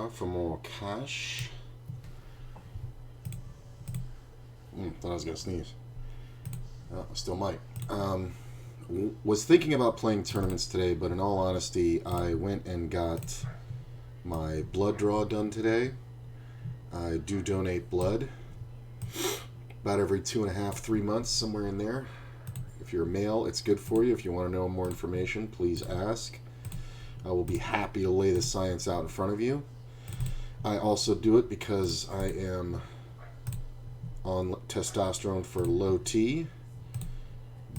now for more cash. Thought I was gonna sneeze. Oh, I still might. Was thinking about playing tournaments today, but in all honesty, I went and got my blood draw done today. I do donate blood about every 2.5, 3 months, somewhere in there. If you're a male, it's good for you. If you want to know more information, please ask. I will be happy to lay the science out in front of you. I also do it because I am on testosterone for low T.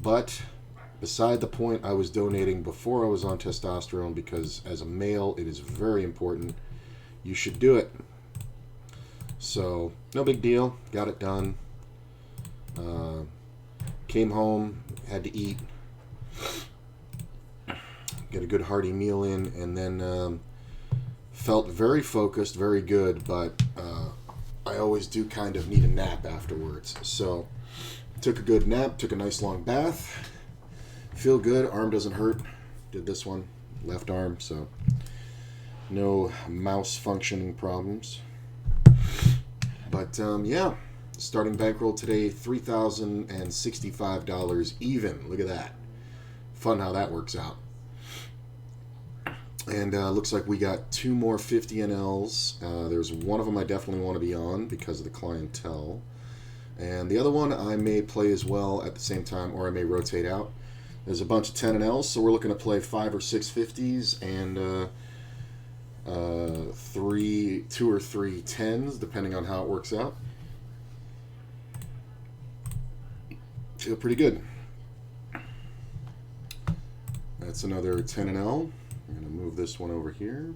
But beside the point, I was donating before I was on testosterone because as a male, it is very important. You should do it. So, no big deal. Got it done. Came home, had to eat. Get a good hearty meal in, and then felt very focused, very good, but I always do kind of need a nap afterwards. So, took a good nap, took a nice long bath. Feel good, arm doesn't hurt. Did this one, left arm, so no mouse functioning problems. But yeah, starting bankroll today, $3,065 even. Look at that. Fun how that works out. And looks like we got 2 more 50 NLs. There's one of them I definitely want to be on because of the clientele. And the other one I may play as well at the same time, or I may rotate out. There's a bunch of 10 NLs, so we're looking to play 5 or 6 50s and 2 or 3 10s, depending on how it works out. Feel pretty good. That's another 10 NL. I'm going to move this one over here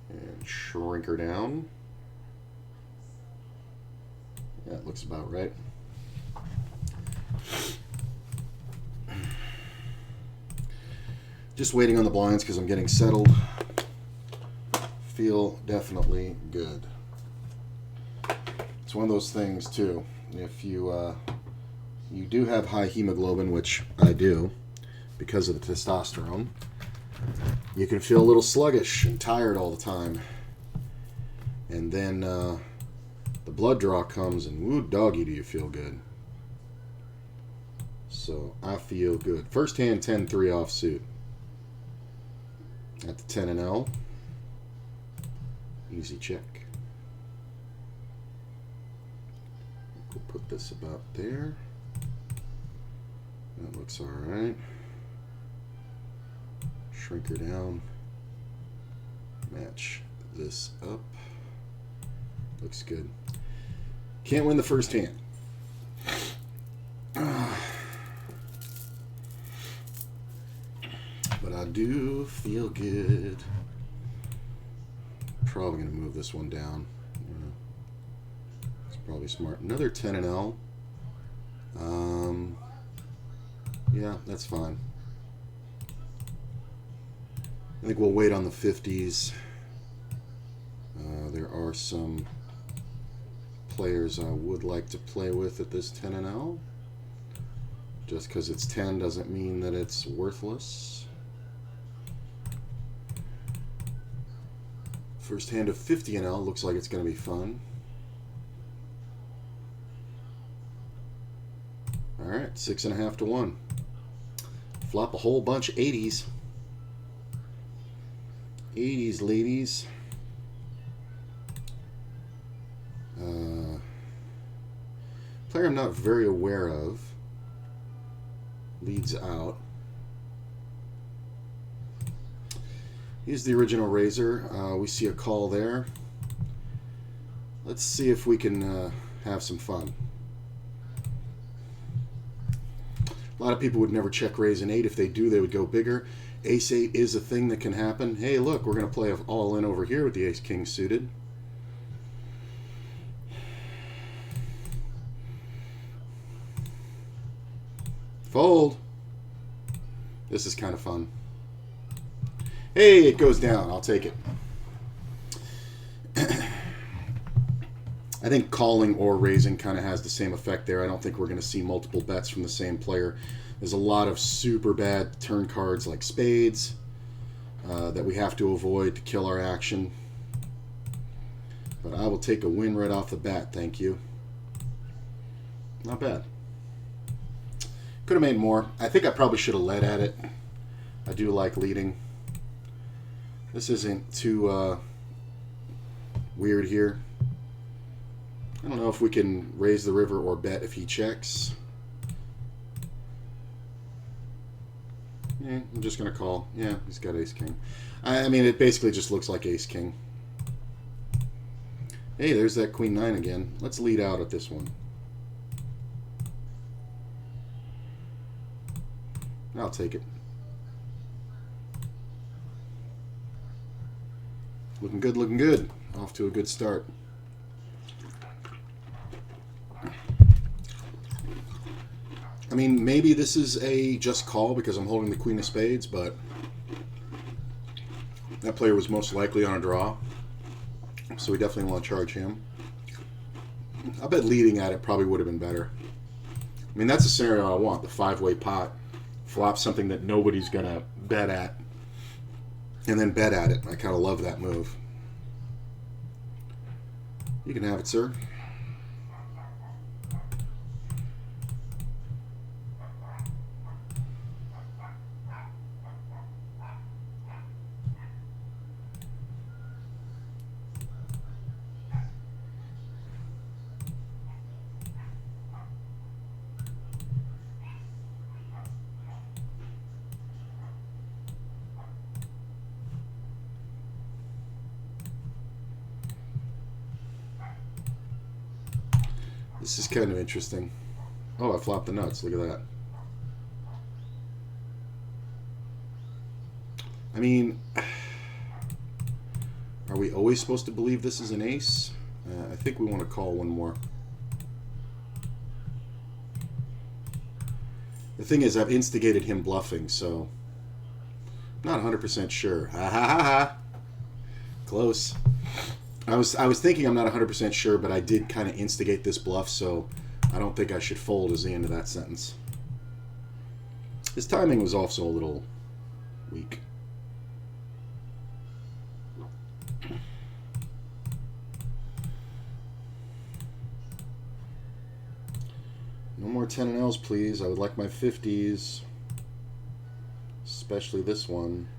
and shrink her down. Yeah, it looks about right. Just waiting on the blinds because I'm getting settled. Feel definitely good. It's one of those things too. If you you do have high hemoglobin, which I do because of the testosterone, you can feel a little sluggish and tired all the time. And then the blood draw comes and woo doggy do you feel good. So I feel good. First hand 10-3 offsuit. At the 10 and L. Easy check. We'll put this about there. That looks alright. Shrink her down. Match this up. Looks good. Can't win the first hand. But I do feel good. Probably going to move this one down. It's probably smart. Another 10 and L. Yeah, that's fine. I think we'll wait on the 50s. There are some players I would like to play with at this 10 and L. Just because it's 10 doesn't mean that it's worthless. First hand of 50 NL looks like it's going to be fun. Alright, 6.5 to 1. Flop a whole bunch of 80s. 80s, ladies. Player I'm not very aware of. Leads out. He's the original Razor. We see a call there. Let's see if we can have some fun. A lot of people would never check raise an 8. If they do, they would go bigger. Ace 8 is a thing that can happen. Hey, look, we're going to play all in over here with the Ace King suited. Fold. This is kind of fun. Hey, it goes down. I'll take it. I think calling or raising kind of has the same effect there. I don't think we're going to see multiple bets from the same player. There's a lot of super bad turn cards like spades that we have to avoid to kill our action. But I will take a win right off the bat, thank you. Not bad. Could have made more. I think I probably should have led at it. I do like leading. This isn't too weird here. I don't know if we can raise the river or bet if he checks. Yeah, I'm just going to call. Yeah, he's got ace-king. I mean, it basically just looks like ace-king. Hey, there's that queen-9 again. Let's lead out at this one. I'll take it. Looking good, looking good. Off to a good start. I mean, maybe this is a just call because I'm holding the queen of spades, but that player was most likely on a draw, so we definitely want to charge him. I bet leading at it probably would have been better. I mean, that's a scenario I want, the five-way pot. Flop something that nobody's going to bet at, and then bet at it. I kind of love that move. You can have it, sir. This is kind of interesting. Oh, I flopped the nuts. Look at that. I mean, are we always supposed to believe this is an ace? I think we want to call one more. The thing is, I've instigated him bluffing, so I'm not 100% sure. Ha ha ha ha. Close. I was thinking I'm not 100% sure, but I did kind of instigate this bluff, so I don't think I should fold is the end of that sentence. His timing was also a little weak. No more 10 and L's, please. I would like my 50s, especially this one.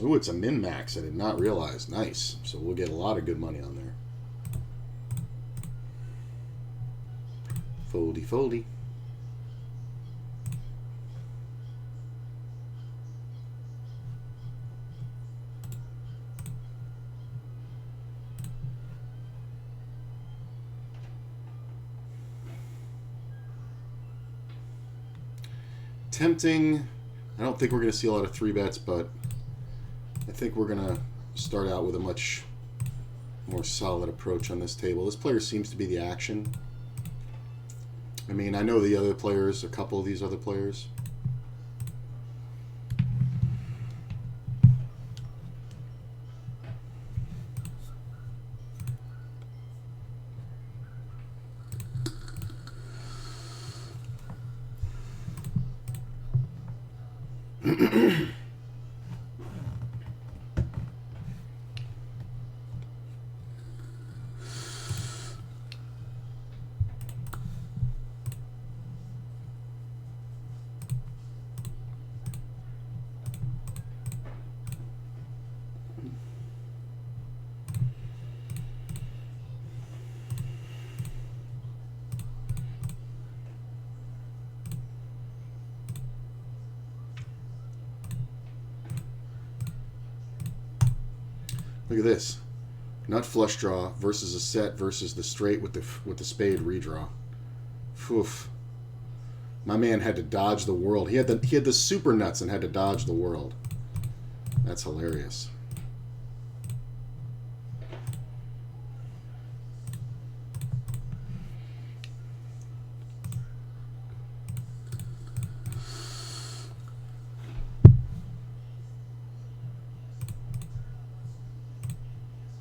Ooh, it's a min-max. I did not realize. Nice. So we'll get a lot of good money on there. Foldy, foldy. Tempting. I don't think we're going to see a lot of 3-bets, but I think we're going to start out with a much more solid approach on this table. This player seems to be the action. I mean, I know the other players, a couple of these other players. Look at this. Nut flush draw versus a set versus the straight with the spade redraw. Oof. My man had to dodge the world. He had the super nuts and had to dodge the world. That's hilarious.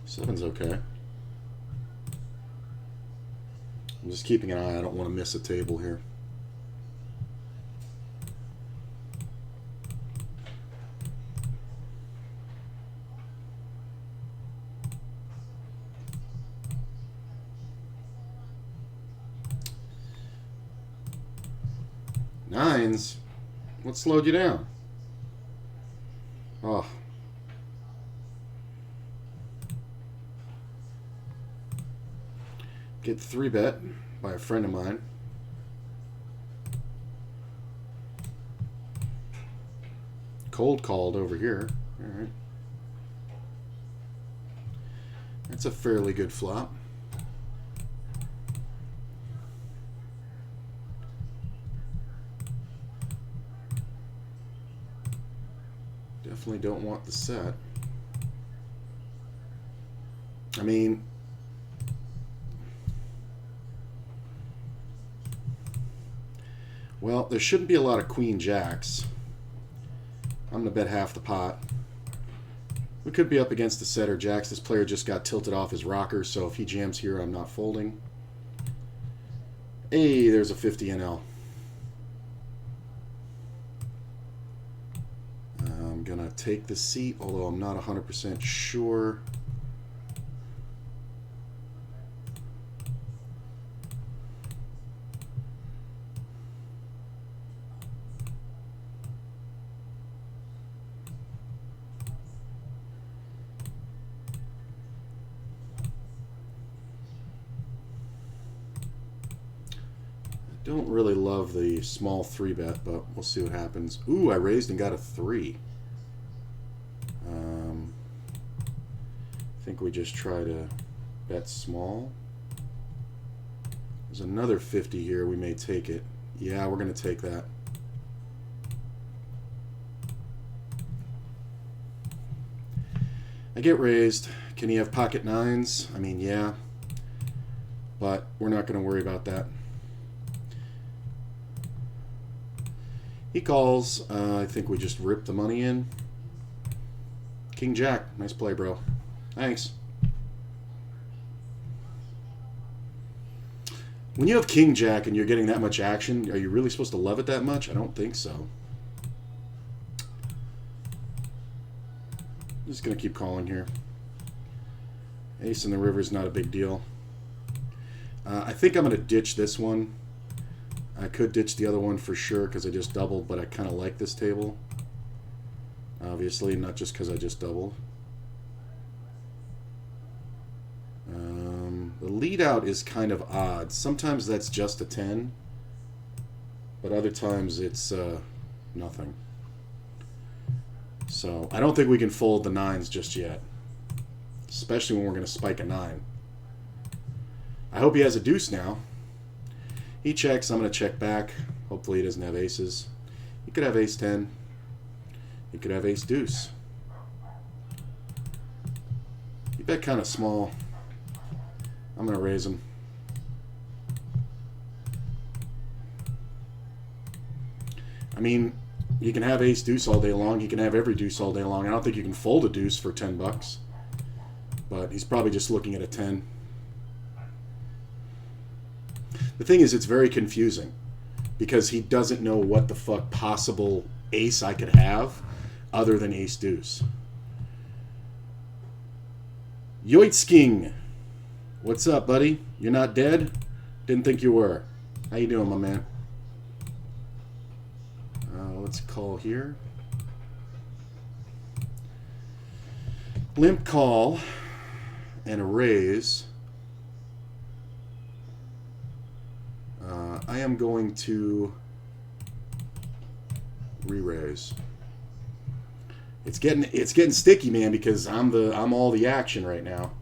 Seven's okay. I'm just keeping an eye. I don't want to miss a table here. Nines? What slowed you down? Oh. Get 3-bet by a friend of mine. Cold called over here. All right. That's a fairly good flop. Definitely don't want the set. I mean, well, there shouldn't be a lot of queen jacks. I'm going to bet half the pot. We could be up against the set or jacks. This player just got tilted off his rocker, so if he jams here, I'm not folding. Hey, there's a 50 NL. I'm going to take the seat, although I'm not 100% sure. Don't really love the small 3-bet, but we'll see what happens. Ooh, I raised and got a 3. I think we just try to bet small. There's another 50 here. We may take it. Yeah, we're going to take that. I get raised. Can he have pocket nines? I mean, yeah. But we're not going to worry about that. He calls. I think we just rip the money in. King Jack. Nice play, bro. Thanks. When you have King Jack and you're getting that much action, are you really supposed to love it that much? I don't think so. I'm just going to keep calling here. Ace in the river is not a big deal. I think I'm going to ditch this one. I could ditch the other one for sure because I just doubled, but I kind of like this table. Obviously, not just because I just doubled. The lead out is kind of odd. Sometimes that's just a 10, but other times it's nothing. So I don't think we can fold the nines just yet, especially when we're going to spike a 9. I hope he has a deuce now. He checks. I'm going to check back. Hopefully he doesn't have aces. He could have ace 10. He could have ace deuce. He bet kind of small. I'm going to raise him. I mean, you can have ace deuce all day long. He can have every deuce all day long. I don't think you can fold a deuce for 10 bucks. But he's probably just looking at a 10. The thing is, it's very confusing because he doesn't know what the fuck possible ace I could have other than ace deuce. Yoitsking. What's up, buddy? You're not dead? Didn't think you were. How you doing, my man? Let's call here. Limp call and a raise. I am going to re-raise. It's getting sticky, man, because I'm all the action right now.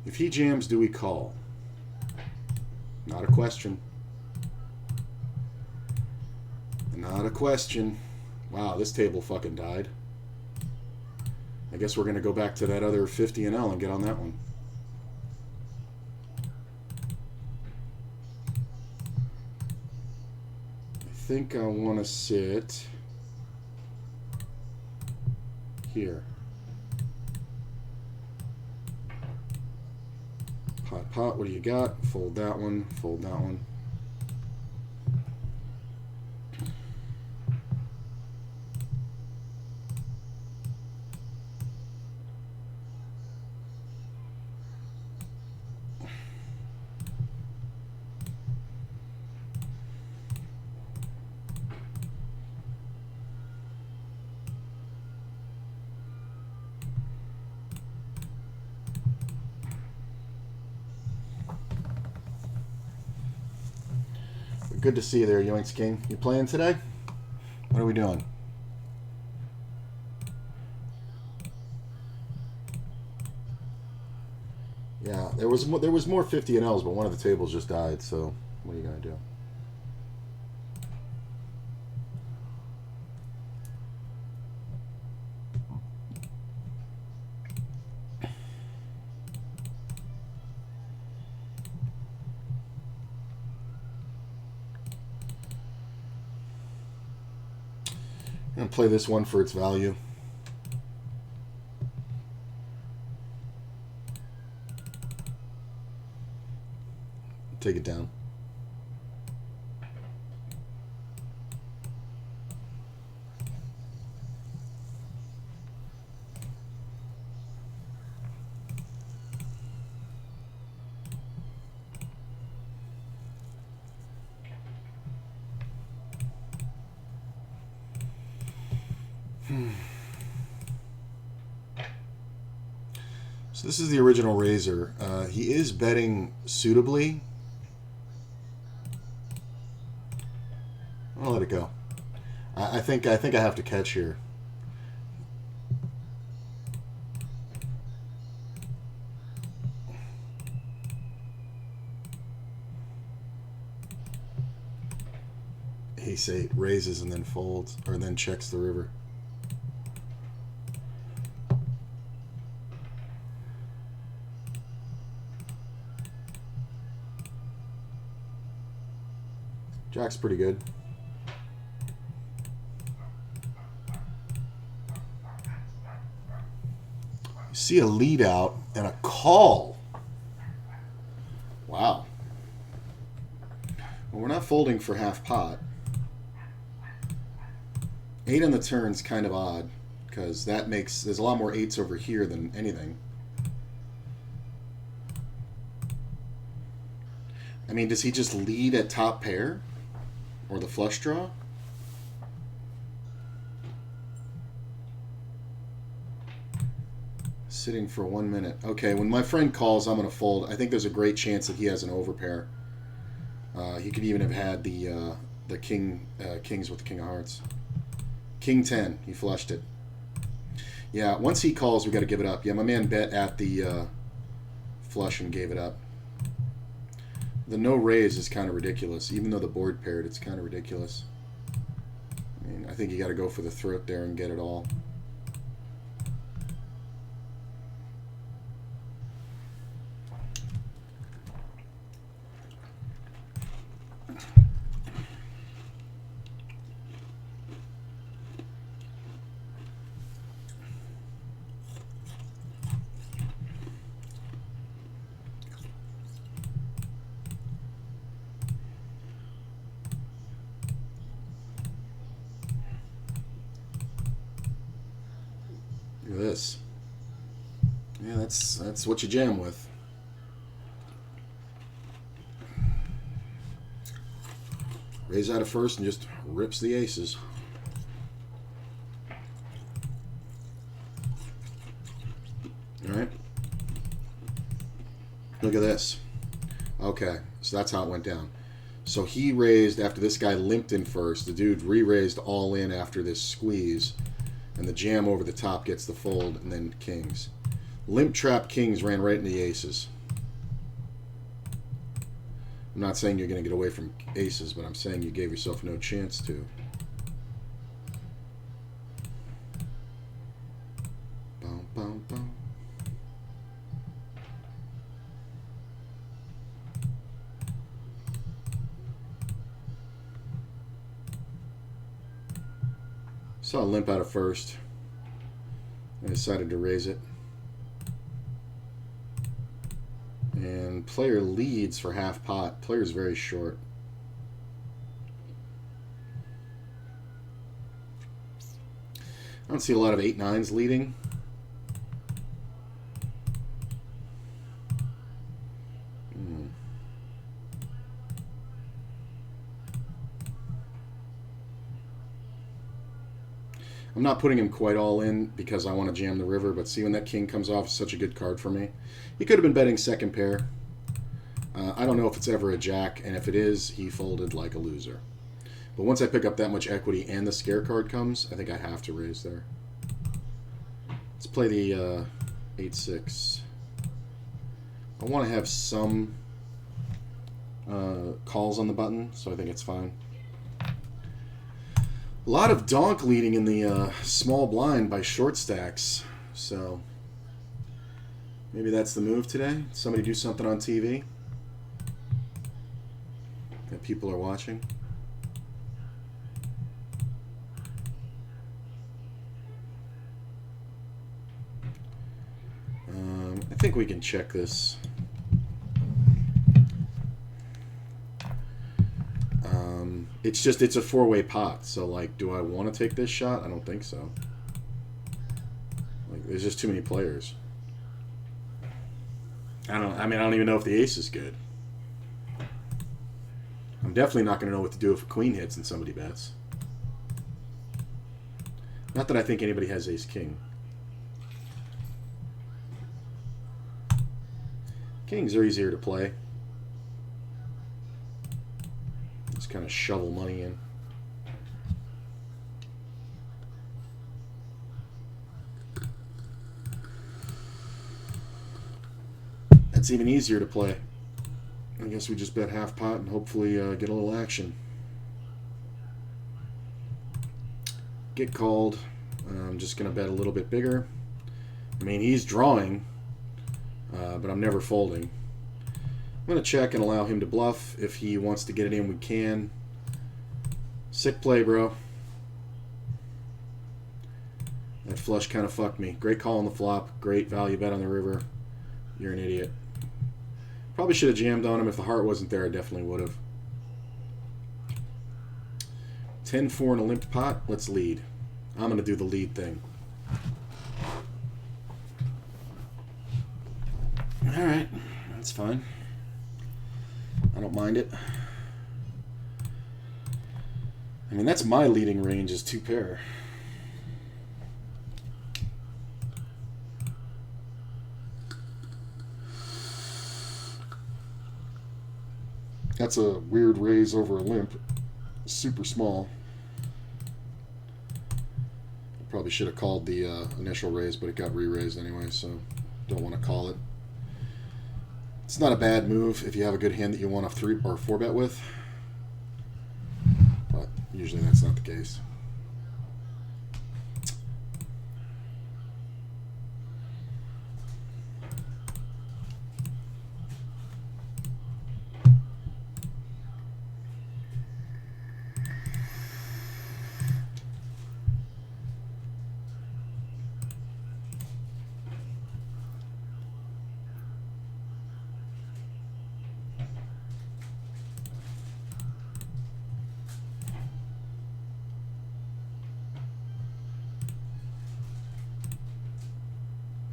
If he jams, do we call? Not a question. Not a question. Wow, this table fucking died. I guess we're going to go back to that other 50 NL and get on that one. I think I want to sit here. Pot, pot, what do you got? Fold that one, fold that one. Good to see you there, Yoinks King. You playing today? What are we doing? Yeah, there was more 50 and Ls, but one of the tables just died. So what are you gonna do? I'm gonna play this one for its value. Take it down. So this is the original Razor. He is betting suitably. I'll let it go. I think I have to catch here. Ace-8 raises and then folds, or then checks the river. Jack's pretty good. You see a lead out and a call. Wow. Well, we're not folding for half pot. 8 on the turn's kind of odd because that makes there's a lot more 8s over here than anything. I mean, does he just lead at top pair or the flush draw? Sitting for 1 minute. Okay, when my friend calls, I'm going to fold. I think there's a great chance that he has an overpair. He could even have had the kings with the king of hearts. King 10. He flushed it. Yeah, once he calls, we got to give it up. Yeah, my man bet at the flush and gave it up. The no raise is kind of ridiculous. Even though the board paired, it's kind of ridiculous. I mean, I think you got to go for the throat there and get it all. This. Yeah, that's what you jam with. Raise out of first and just rips the aces. All right. Look at this. Okay, so that's how it went down. So he raised after this guy limped in first. The dude re-raised all in after this squeeze. And the jam over the top gets the fold, and then kings. Limp trap kings ran right into the aces. I'm not saying you're going to get away from aces, but I'm saying you gave yourself no chance to. Boom, boom, boom. Saw a limp out of first. I decided to raise it. And player leads for half pot. Player's very short. I don't see a lot of 8-9s leading. I'm not putting him quite all in because I want to jam the river, but see when that king comes off, it's such a good card for me. He could have been betting second pair. I don't know if it's ever a jack, and if it is, he folded like a loser. But once I pick up that much equity and the scare card comes, I think I have to raise there. Let's play the 8-6. I want to have some calls on the button, so I think it's fine. A lot of donk leading in the small blind by short stacks, so maybe that's the move today. Somebody do something on TV that people are watching. I think we can check this. It's a four-way pot, so like, do I want to take this shot? I don't think so. Like, there's just too many players. I don't even know if the ace is good. I'm definitely not going to know what to do if a queen hits and somebody bets. Not that I think anybody has ace-king. Kings are easier to play. Just kind of shovel money in. That's even easier to play. I guess we just bet half pot and hopefully get a little action. Get called. I'm just going to bet a little bit bigger. I mean, he's drawing, but I'm never folding. I'm going to check and allow him to bluff. If he wants to get it in, we can. Sick play, bro. That flush kind of fucked me. Great call on the flop. Great value bet on the river. You're an idiot. Probably should have jammed on him. If the heart wasn't there, I definitely would have. 10-4 in a limp pot. Let's lead. I'm going to do the lead thing. All right. That's fine. I don't mind it. I mean, that's my leading range is 2 pair. That's a weird raise over a limp. Super small. Probably should have called the initial raise, but it got re-raised anyway, so don't want to call it. It's not a bad move if you have a good hand that you want a 3 or 4 bet with, but usually that's not the case.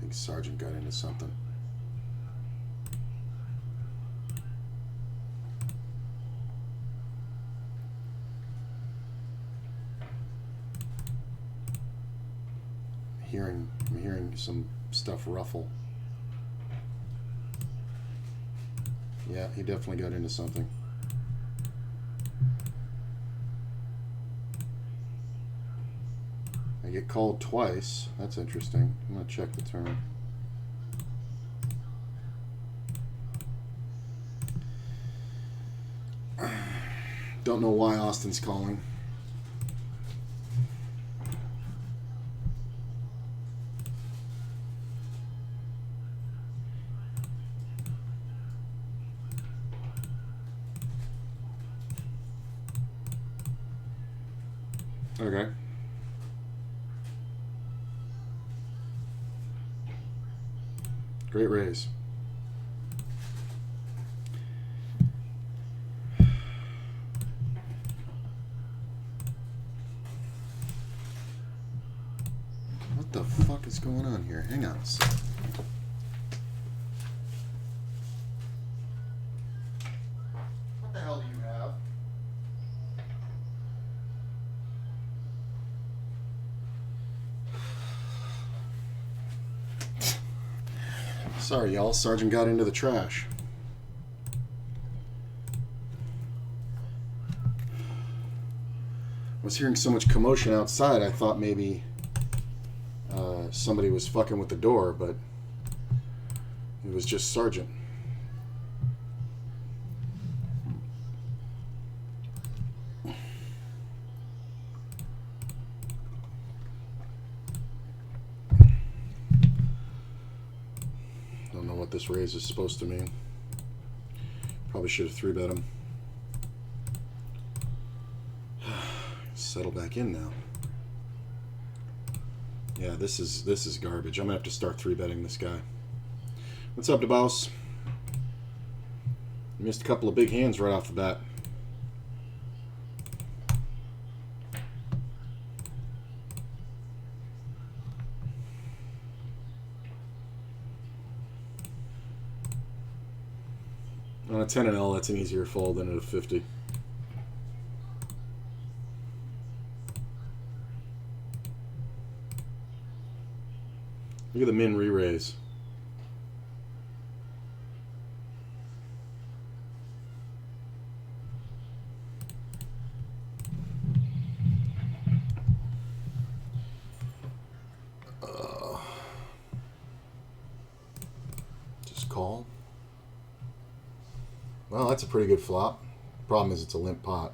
Sergeant got into something. I'm hearing some stuff ruffle. Yeah, he definitely got into something. I get called twice. That's interesting. I'm going to check the turn. Don't know why Austin's calling. Okay. Great raise. What the fuck is going on here? Hang on a sec. What the hell do you have? Sorry, y'all. Sergeant got into the trash. was hearing so much commotion outside, I thought maybe somebody was fucking with the door, but it was just Sergeant. Don't know what this raise is supposed to mean. Probably should have 3-bet him. Settle back in now. Yeah, this is garbage. I'm gonna have to start 3-betting this guy. What's up, DeBoss? Missed a couple of big hands right off the bat. On a 10 and L, that's an easier fold than at a 50. Look at the min re-raise. Just call. Well, that's a pretty good flop. Problem is it's a limp pot.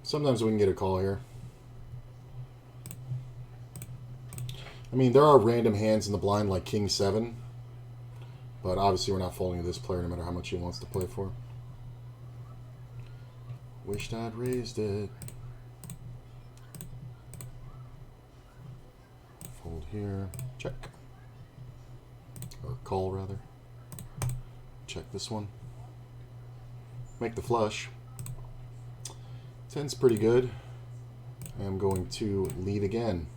Sometimes we can get a call here. I mean, there are random hands in the blind like King 7, but obviously we're not folding to this player no matter how much he wants to play for. Wished I'd raised it. Fold here. Check. Or call, rather. Check this one. Make the flush. 10's pretty good. I'm going to lead again.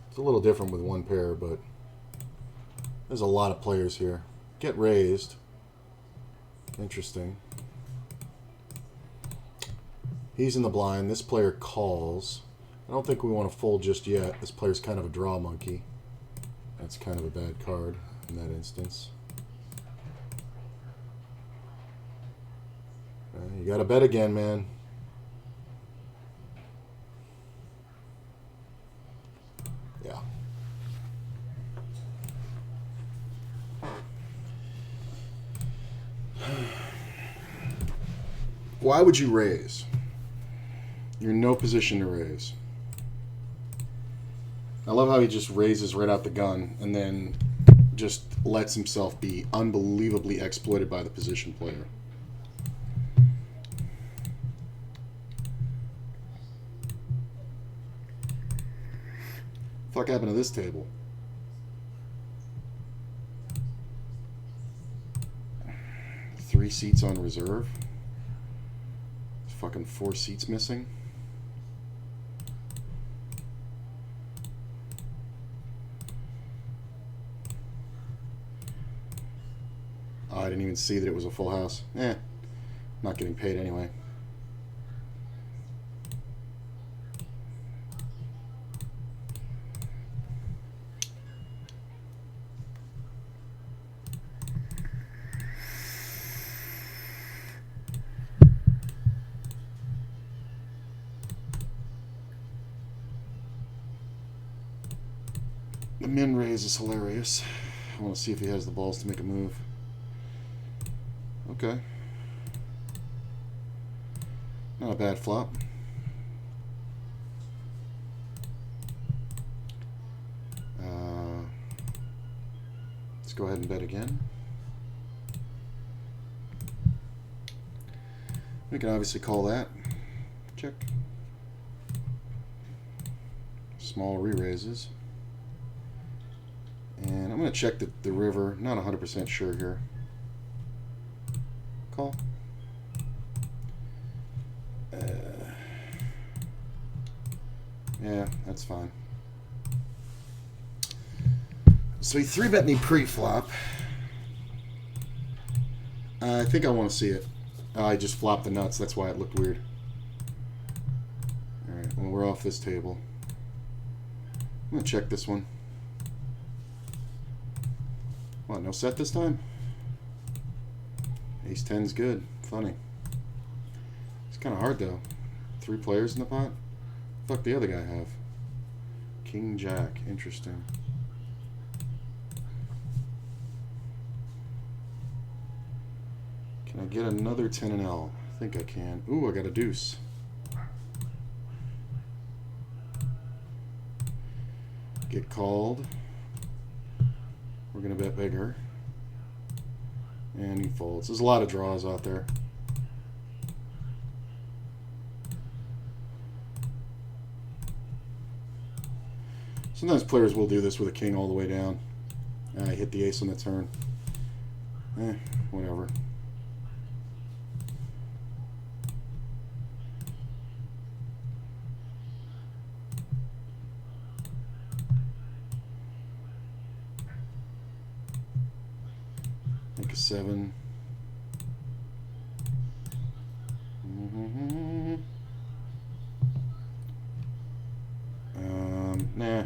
It's a little different with one pair, but there's a lot of players here. Get raised. Interesting. He's in the blind. This player calls. I don't think we want to fold just yet. This player's kind of a draw monkey. That's kind of a bad card in that instance. You got to bet again, man. Yeah. Why would you raise? You're in no position to raise. I love how he just raises right out the gun and then just lets himself be unbelievably exploited by the position player. What the fuck happened to this table? Three seats on reserve. Fucking 4 seats missing. Oh, I didn't even see that it was a full house. Not getting paid anyway. The min raise is hilarious. I want to see if he has the balls to make a move. Okay. Not a bad flop. Let's go ahead and bet again. We can obviously call that. Check. Small re-raises. And I'm going to check the river. Not 100% sure here. Call. Yeah, that's fine. So he 3-bet me pre-flop. I think I want to see it. I just flopped the nuts. That's why it looked weird. Alright, well, we're off this table. I'm going to check this one. What, no set this time? Ace 10's good. Funny. It's kind of hard, though. 3 players in the pot? Fuck the other guy have? King Jack. Interesting. Can I get another 10 and L? I think I can. Ooh, I got a deuce. Get called. We're going to bet bigger. And he folds. There's a lot of draws out there. Sometimes players will do this with a king all the way down. I hit the ace on the turn. Whatever. Make a 7. Nah.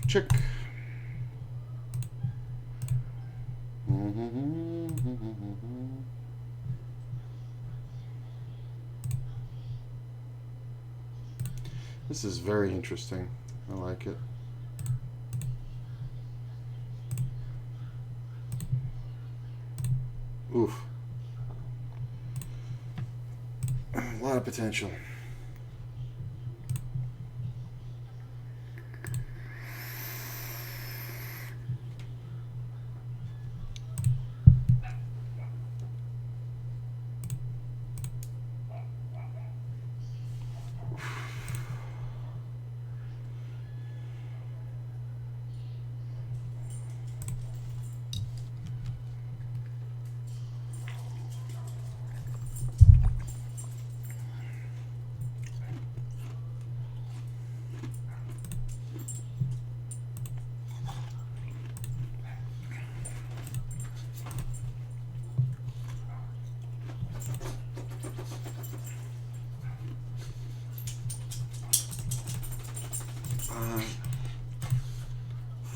Check. This is very interesting. I like it. Oof. A lot of potential.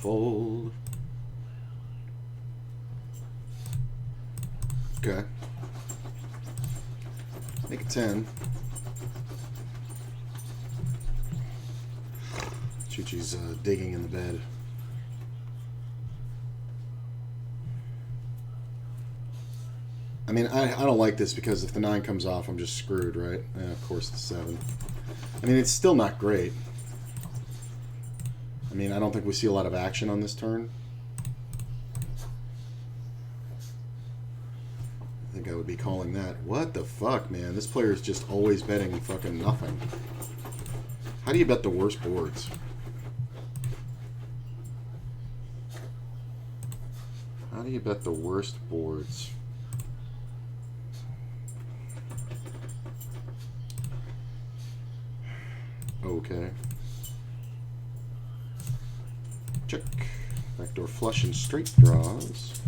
Fold. Okay. Make a 10. Chi-Chi's digging in the bed. I mean, I don't like this because if the 9 comes off, I'm just screwed, right? Of course, the 7. I mean, it's still not great. I mean, I don't think we see a lot of action on this turn. I think I would be calling that. What the fuck, man? This player is just always betting fucking nothing. How do you bet the worst boards? How do you bet the worst boards? Okay. Check. Backdoor flush and straight draws.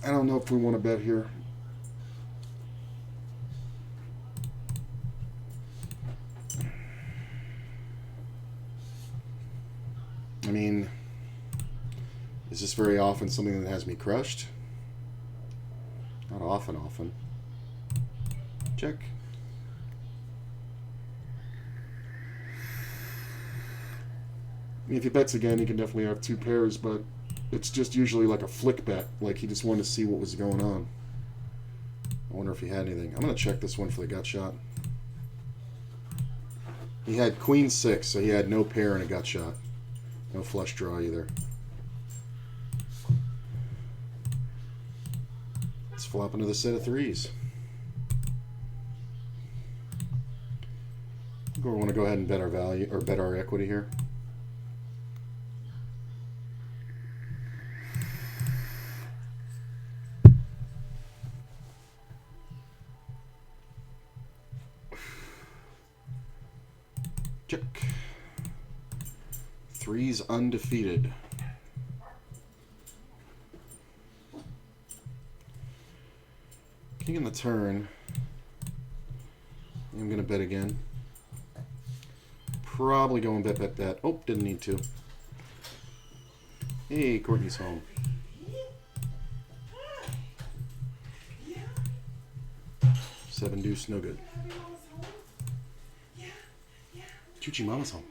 I don't know if we want to bet here. I mean, is this very often something that has me crushed? Not often. Check. I mean, if he bets again, he can definitely have 2 pairs, but it's just usually like a flick bet. Like he just wanted to see what was going on. I wonder if he had anything. I'm going to check this one for the gut shot. He had queen 6, so he had no pair and a gut shot. No flush draw either. Let's flop another set of 3s. Or we want to go ahead and bet our value or bet our equity here. Check. 3's undefeated. King in the turn. I'm going to bet again. Probably going bet, bet, bet. Oh, didn't need to. Hey, Courtney's home. Seven deuce, no good. Chuchi Mama's home.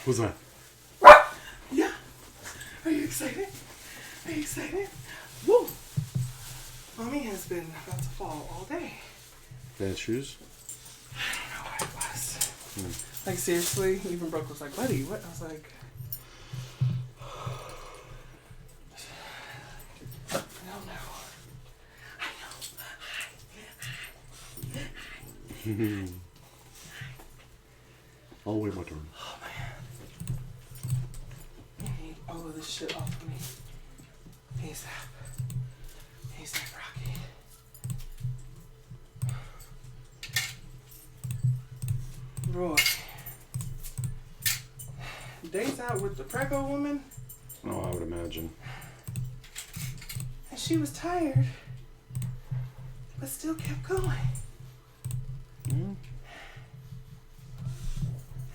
What's that? Yeah. Are you excited? Are you excited? Woo! Mommy has been about to fall all day. Bad shoes? I don't know what it was. Like, seriously? Even Brooke was like, buddy, what? I was like... I don't know. I'll wait my turn. Oh, man. I need all of this shit off of me. ASAP. ASAP, Rocky. Roy. Days out with the Prego woman. Oh, I would imagine. And she was tired. But still kept going. Mm.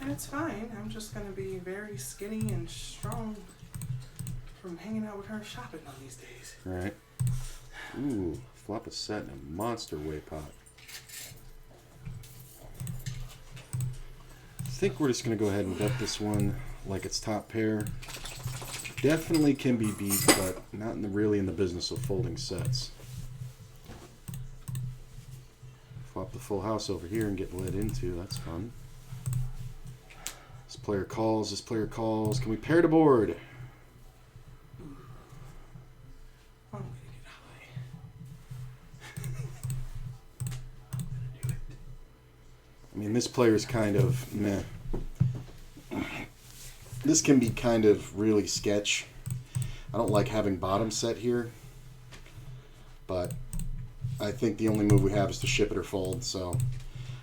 And it's fine. I'm just going to be very skinny and strong from hanging out with her shopping on these days. Right. Ooh, flop a set in a monster way pot. I think we're just going to go ahead and bet this one like it's top pair. Definitely can be beat, but not really in the business of folding sets. Flop the full house over here and get led into. That's fun. This player calls. This player calls. Can we pair the board? I'm going to get high. I'm going to do it. I mean, this player is kind of meh. This can be kind of really sketch. I don't like having bottom set here, but I think the only move we have is to ship it or fold, so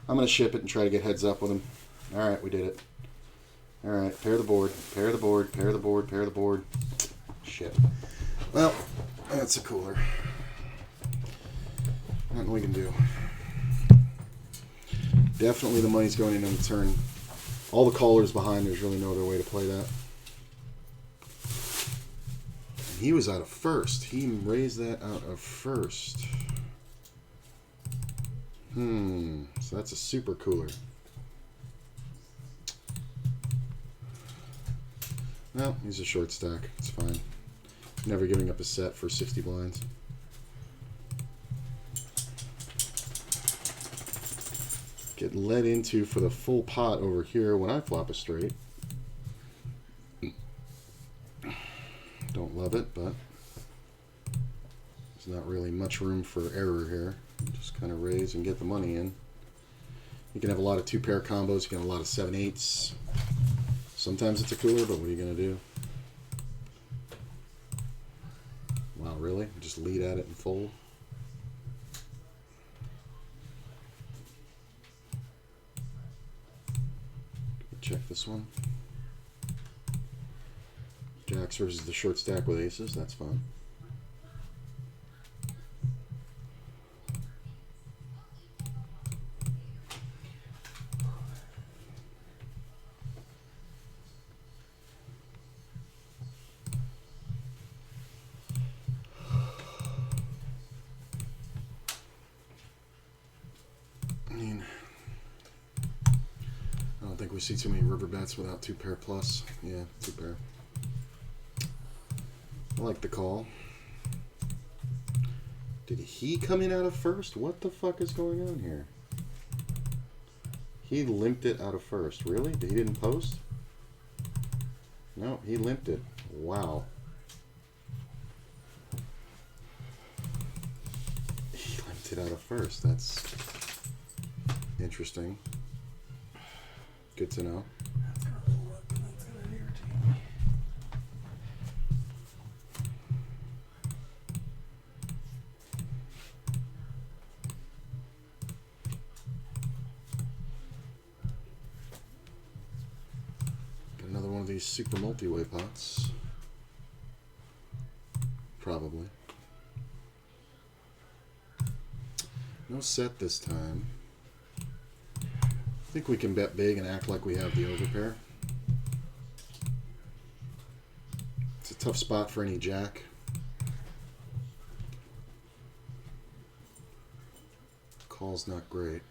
I'm going to ship it and try to get heads up with him. All right, we did it. All right, pair the board, pair the board, pair the board, pair the board. Shit. Well, that's a cooler. Nothing we can do. Definitely the money's going in on the turn. All the callers behind, there's really no other way to play that. And he was out of first. He raised that out of first. So that's a super cooler. No, he's a short stack. It's fine. Never giving up a set for 60 blinds. Get led into for the full pot over here when I flop a straight. Don't love it, but there's not really much room for error here. Just kind of raise and get the money in. You can have a lot of two-pair combos. You can have a lot of 7/8s. Sometimes it's a cooler, but what are you going to do? Wow, really? Just lead at it and fold? Check this one. Jacks versus the short stack with aces. That's fun. I don't think we see too many river bets without two pair plus. Yeah, two pair. I like the call. Did he come in out of first? What the fuck is going on here? He limped it out of first. Really? He didn't post? No, he limped it. Wow. He it out of first. That's interesting. Good to know. That's gonna irritate me. Got another one of these super multi-way pots. Probably. No set this time. I think we can bet big and act like we have the overpair. It's a tough spot for any jack. Call's not great.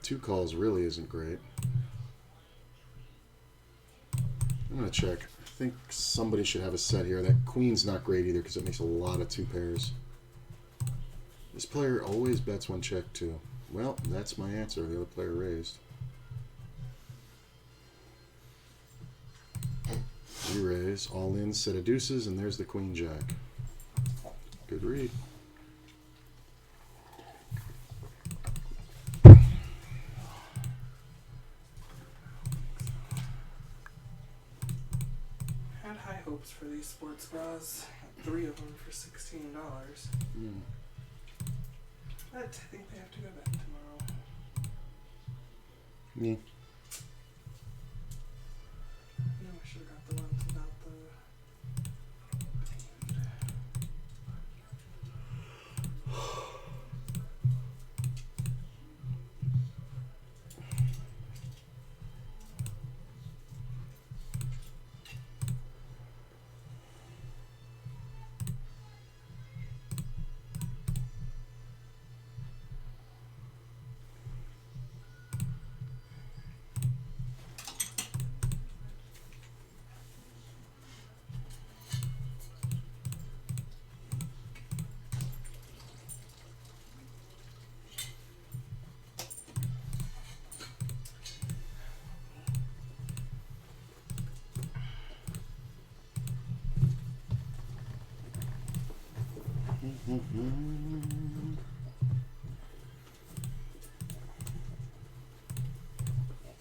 Two calls really isn't great. I'm going to check. I think somebody should have a set here. That queen's not great either because it makes a lot of two pairs. This player always bets one check too. Well, that's my answer. The other player raised. We raise. All in, set of deuces, and there's the queen jack. Good read. Had high hopes for these sports bras. Got 3 of them for $16. But I think they have to go back tomorrow. Yeah. No, I should have got the ones without the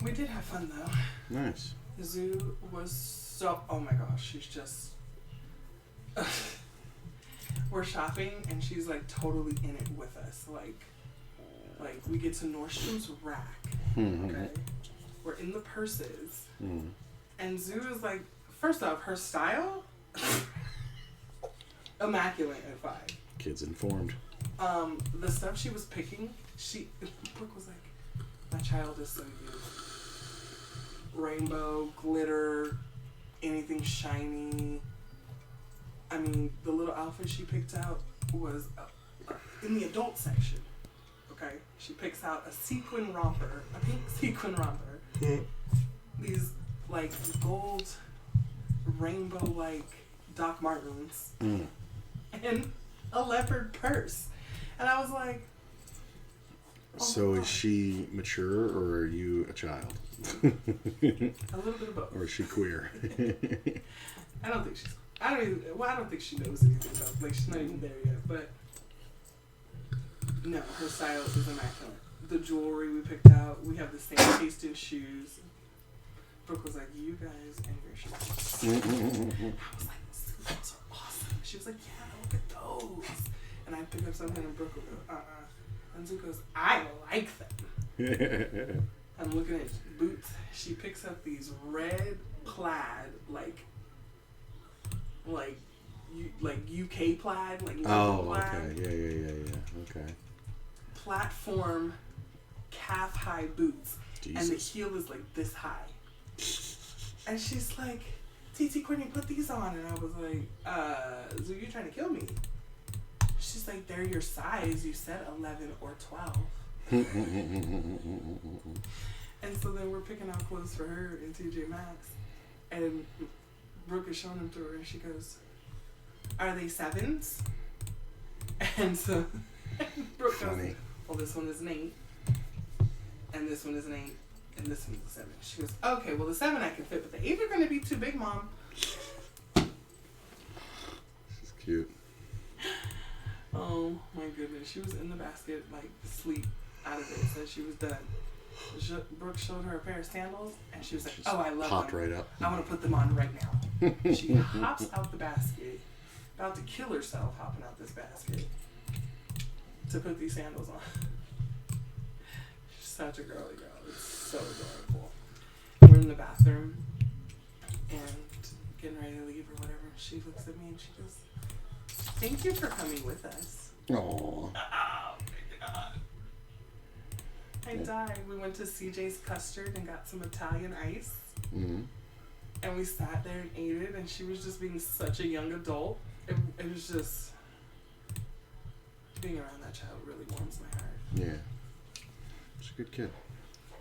We did have fun though. Nice. Zoo was so. Oh my gosh, she's just. We're shopping and she's like totally in it with us. Like we get to Nordstrom's rack. Okay. We're in the purses. And Zoo is like, first off, her style, immaculate at 5. Kid's informed. The stuff she was picking, Brooke was like, my child is so good. Rainbow, glitter, anything shiny. I mean, the little outfit she picked out was in the adult section. Okay? She picks out a sequin romper, a pink sequin romper. These, like, gold, rainbow-like Doc Martens. And a leopard purse. And I was like, oh so is she mature or are you a child? A little bit of both. Or is she queer? I don't think she knows anything about, like, she's not even there yet, but no, her style is immaculate. The jewelry we picked out, we have the same taste in shoes. Brooke was like, you guys and your shoes. I was like, those are awesome. She was like, yeah, look at those. And I pick up something and Brooke will go, And Zoo goes, I like them. I'm looking at boots. She picks up these red plaid, like UK plaid, like plaid. Okay. Yeah. Okay. Platform calf high boots. Jesus. And the heel is like this high. And she's like, TT Courtney, put these on. And I was like, Zoo, you trying to kill me? She's like, they're your size. You said 11 or 12. And so then we're picking out clothes for her in TJ Maxx. And Brooke is showing them to her and she goes, are they 7s? And so Brooke goes, well, this one is an 8. And this one is an 8. And this one's a 7. She goes, okay, well, the 7 I can fit, but the 8 are going to be too big, Mom. This is cute. Oh my goodness. She was in the basket, like, asleep out of it, said she was done. Brooke showed her a pair of sandals, and she was like, oh, I love Popped them. right up. I want to put them on right now. She hops out the basket, about to kill herself hopping out this basket to put these sandals on. She's such a girly girl. It's so adorable. We're in the bathroom and getting ready to leave or whatever. She looks at me and she goes, thank you for coming with us. Aww. Oh my God. I died. We went to CJ's Custard and got some Italian ice. Mm-hmm. And we sat there and ate it, and she was just being such a young adult. It was just... Being around that child really warms my heart. Yeah. She's a good kid.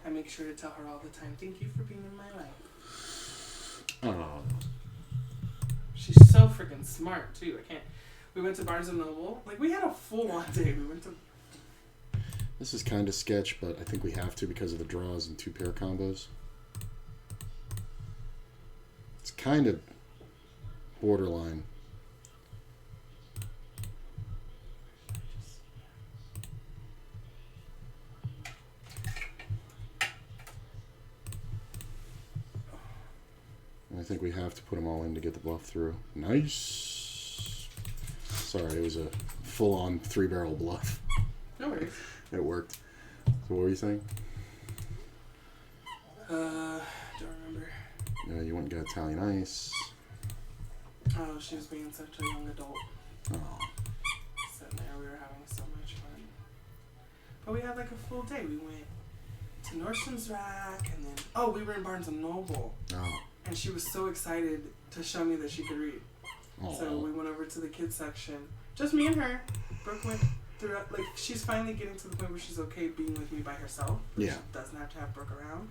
I make sure to tell her all the time, thank you for being in my life. Oh. She's so freaking smart, too. I can't... We went to Barnes & Noble. Like, we had a full-on day. We went to... This is kind of sketch, but I think we have to because of the draws and 2-pair combos. It's kind of borderline. I think we have to put them all in to get the bluff through. Nice. Sorry, it was a full-on 3-barrel bluff. No worries. It worked. So what were you saying? Don't remember. Yeah, you went and got Italian ice. Oh, she was being such a young adult. Oh. Sitting there, we were having so much fun. But we had like a full day. We went to Nordstrom's Rack, and then we were in Barnes & Noble. Oh. And she was so excited to show me that she could read. Oh. So we went over to the kids section. Just me and her. Brooke went throughout, like, she's finally getting to the point where she's okay being with me by herself. Yeah. She doesn't have to have Brooke around.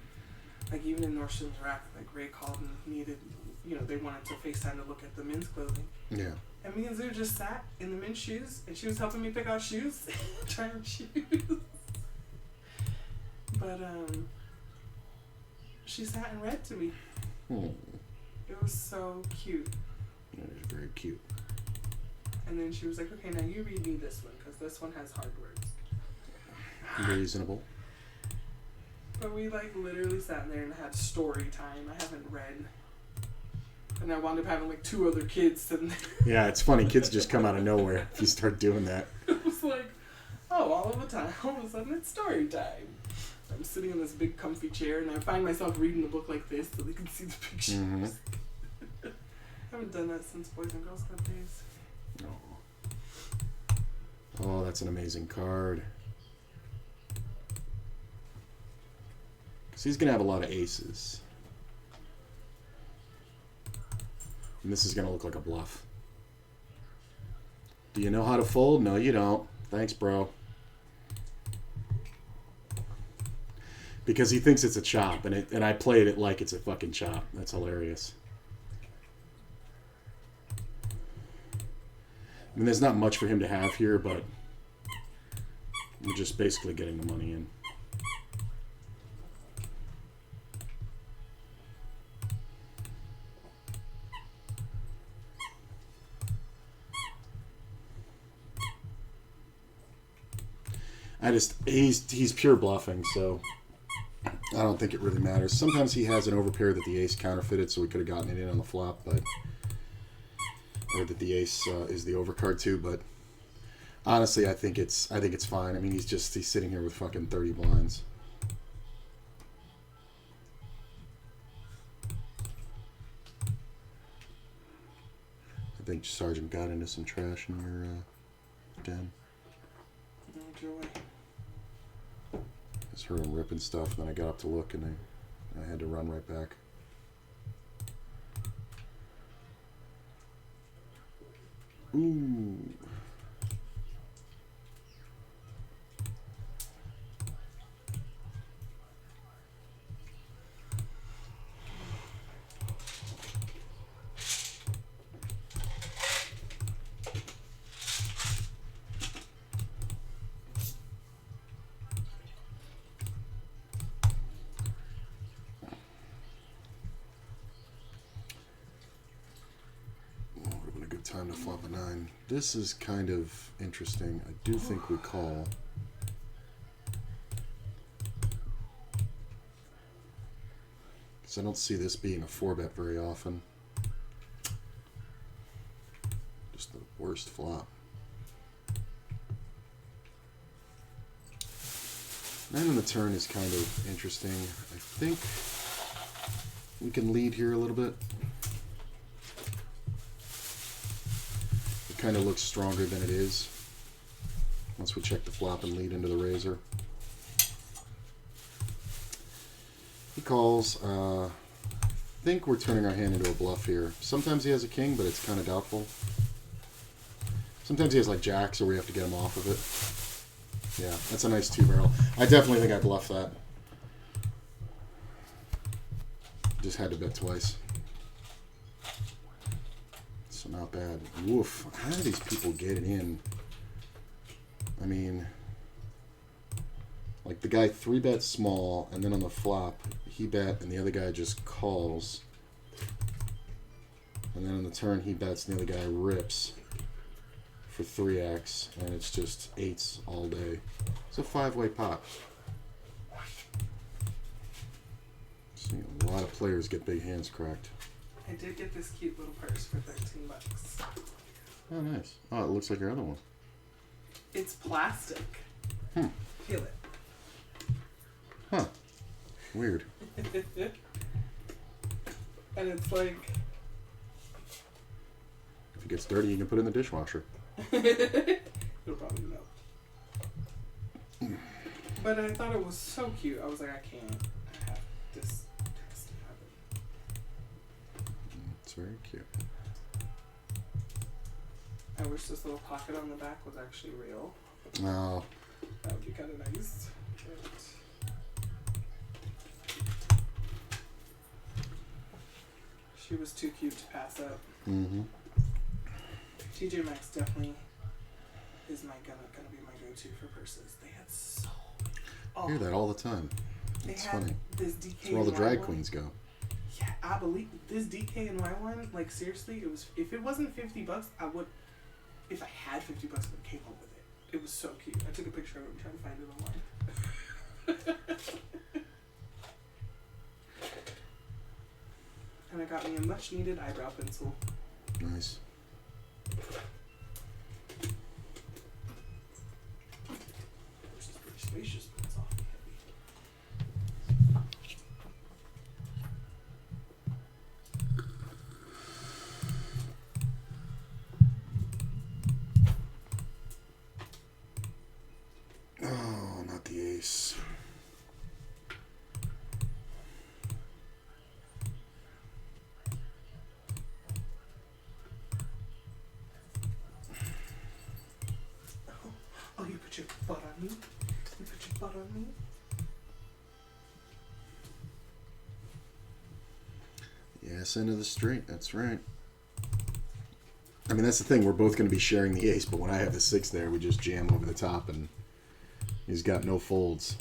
Like, even in Nordstrom's Rack, like, Ray called and needed, they wanted to FaceTime to look at the men's clothing. Yeah. And me and Zoo just sat in the men's shoes, and she was helping me pick out shoes, trying shoes. But, she sat and read to me. It was so cute. It was very cute. And then she was like, okay, now you read me this one, because this one has hard words. Reasonable. But we, like, literally sat there and had story time. I haven't read. And I wound up having, like, 2 other kids sitting there. Yeah, it's funny. Kids just come out of nowhere if you start doing that. It was like, all of a sudden it's story time. I'm sitting in this big comfy chair, and I find myself reading the book like this so they can see the pictures. Mm-hmm. I haven't done that since Boys and Girls Club days. Oh, that's an amazing card. Because he's going to have a lot of aces. And this is going to look like a bluff. Do you know how to fold? No, you don't. Thanks, bro. Because he thinks it's a chop, and I played it like it's a fucking chop. That's hilarious. I mean, there's not much for him to have here, but we're just basically getting the money in. He's pure bluffing, so I don't think it really matters. Sometimes he has an overpair that the ace counterfeited, so we could have gotten it in on the flop, but or that the ace is the overcard too. But honestly, I think it's fine. I mean, he's sitting here with fucking 30 blinds. I think Sergeant got into some trash in your den. Enjoy. I just heard him ripping stuff, and then I got up to look, and I had to run right back. Ooh. Would have been a good time to flop a 9. This is kind of interesting. I do think we call. Because I don't see this being a 4-bet very often. Just the worst flop. 9 on the turn is kind of interesting. I think we can lead here a little bit. It kind of looks stronger than it is once we check the flop and lead into the razor. He calls. I think we're turning our hand into a bluff here. Sometimes he has a king, but it's kind of doubtful. Sometimes he has like jacks, so we have to get him off of it. Yeah, that's a nice 2-barrel. I definitely think I bluffed that. Just had to bet twice. So not bad. Woof. How do these people get it in? I mean, like the guy 3-bet small, and then on the flop, he bet, and the other guy just calls. And then on the turn, he bets, and the other guy rips for 3x, and it's just 8s all day. It's a 5-way pot. See, a lot of players get big hands cracked. I did get this cute little purse for $13. Oh, nice. Oh, it looks like your other one. It's plastic. Feel it. Huh. Weird. And it's like... If it gets dirty, you can put it in the dishwasher. It'll probably melt. But I thought it was so cute. I was like, I can't. I have this. Has to happen. It's very cute. I wish this little pocket on the back was actually real. Oh. That would be kind of nice. But she was too cute to pass up. Mm-hmm. TJ Maxx definitely is gonna be my go-to for purses. They had so. I hear that all the time. It's funny. This DK. That's where all the drag queens go. Yeah, I believe this DKNY one. Like seriously, it was. If it wasn't $50, I would. If I had $50, I would have came home with it. It was so cute. I took a picture of it and tried to find it online. And I got me a much-needed eyebrow pencil. Nice. Which is pretty spacious, but it's awfully heavy. Oh, not the ace. Oh, you put your butt on me? You put your butt on me? Yes, end of the street. That's right. I mean, that's the thing. We're both going to be sharing the ace, but when I have the 6 there, we just jam over the top, and he's got no folds.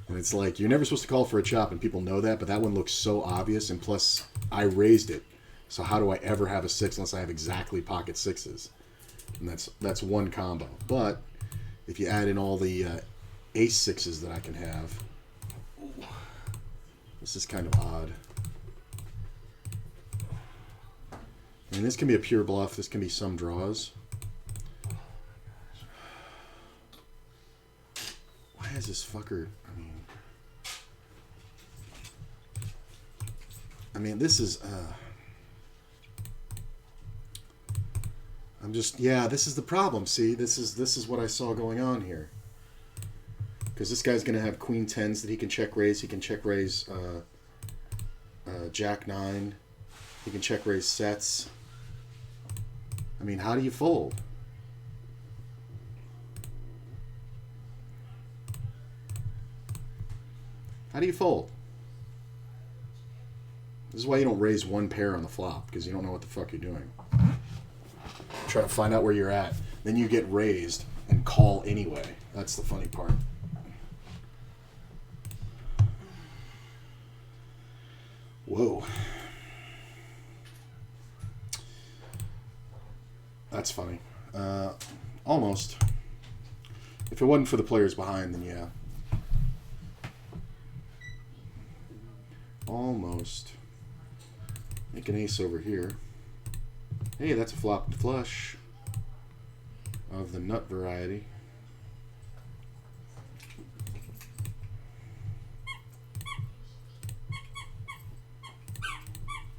And it's like, you're never supposed to call for a chop, and people know that, but that one looks so obvious, and plus, I raised it. So how do I ever have a 6 unless I have exactly pocket 6s? And that's one combo. But if you add in all the ace 6s that I can have, this is kind of odd. I mean, this can be a pure bluff. This can be some draws. Why is this fucker? I mean, this is. I'm just. Yeah, this is the problem. See, this is what I saw going on here. Because this guy's gonna have queen 10s that he can check raise. He can check raise jack 9. He can check raise sets. I mean, how do you fold? How do you fold? This is why you don't raise one pair on the flop, because you don't know what the fuck you're doing. Try to find out where you're at. Then you get raised and call anyway. That's the funny part. Whoa. that's funny. Almost. If it wasn't for the players behind, then yeah. Almost. Make an ace over here. Hey, that's a flop flush of the nut variety.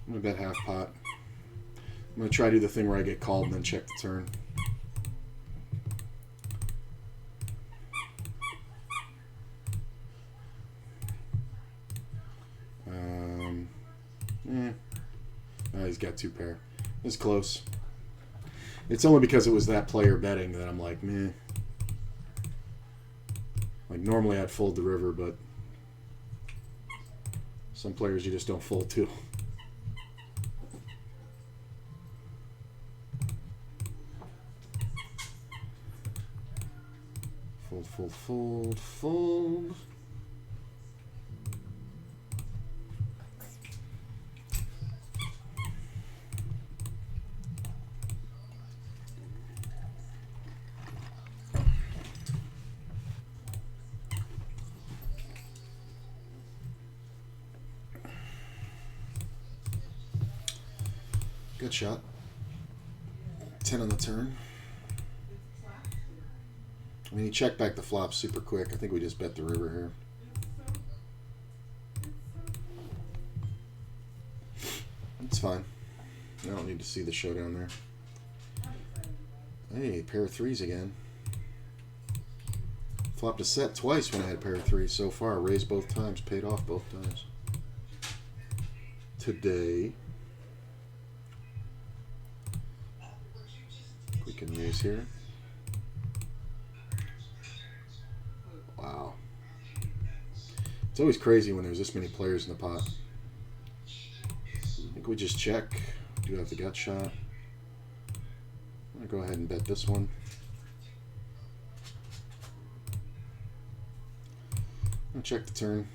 I'm going to bet half pot. I'm going to try to do the thing where I get called and then check the turn. Oh, he's got 2 pair. It's close. It's only because it was that player betting that I'm like, meh. Like, normally I'd fold the river, but some players you just don't fold to. Fold, fold, fold, fold. Good shot. 10 on the turn. I mean, he checked back the flop super quick. I think we just bet the river here. It's fine. I don't need to see the showdown there. Hey, pair of 3s again. Flopped a set twice when I had a pair of 3s so far. Raised both times, paid off both times. Today, we can raise here. Wow. It's always crazy when there's this many players in the pot. I think we just check. Do have the gut shot. I'm going to go ahead and bet this one. I'm going to check the turn.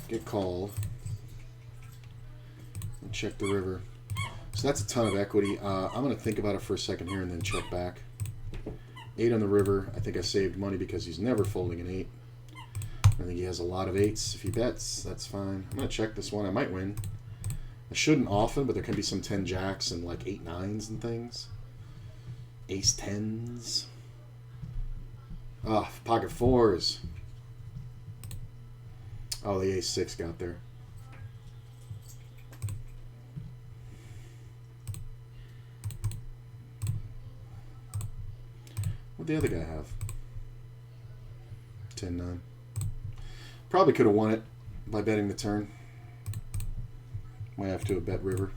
Get called. And check the river. So that's a ton of equity. I'm going to think about it for a second here and then check back. 8 on the river. I think I saved money because he's never folding an 8. I think he has a lot of 8s. If he bets, that's fine. I'm going to check this one. I might win. I shouldn't often, but there can be some 10 jacks and like 8 9s and things. Ace 10s. Ah, pocket 4s. Oh, the ace 6 got there. What'd the other guy have? 10-9. Probably could have won it by betting the turn. Might have to have bet river.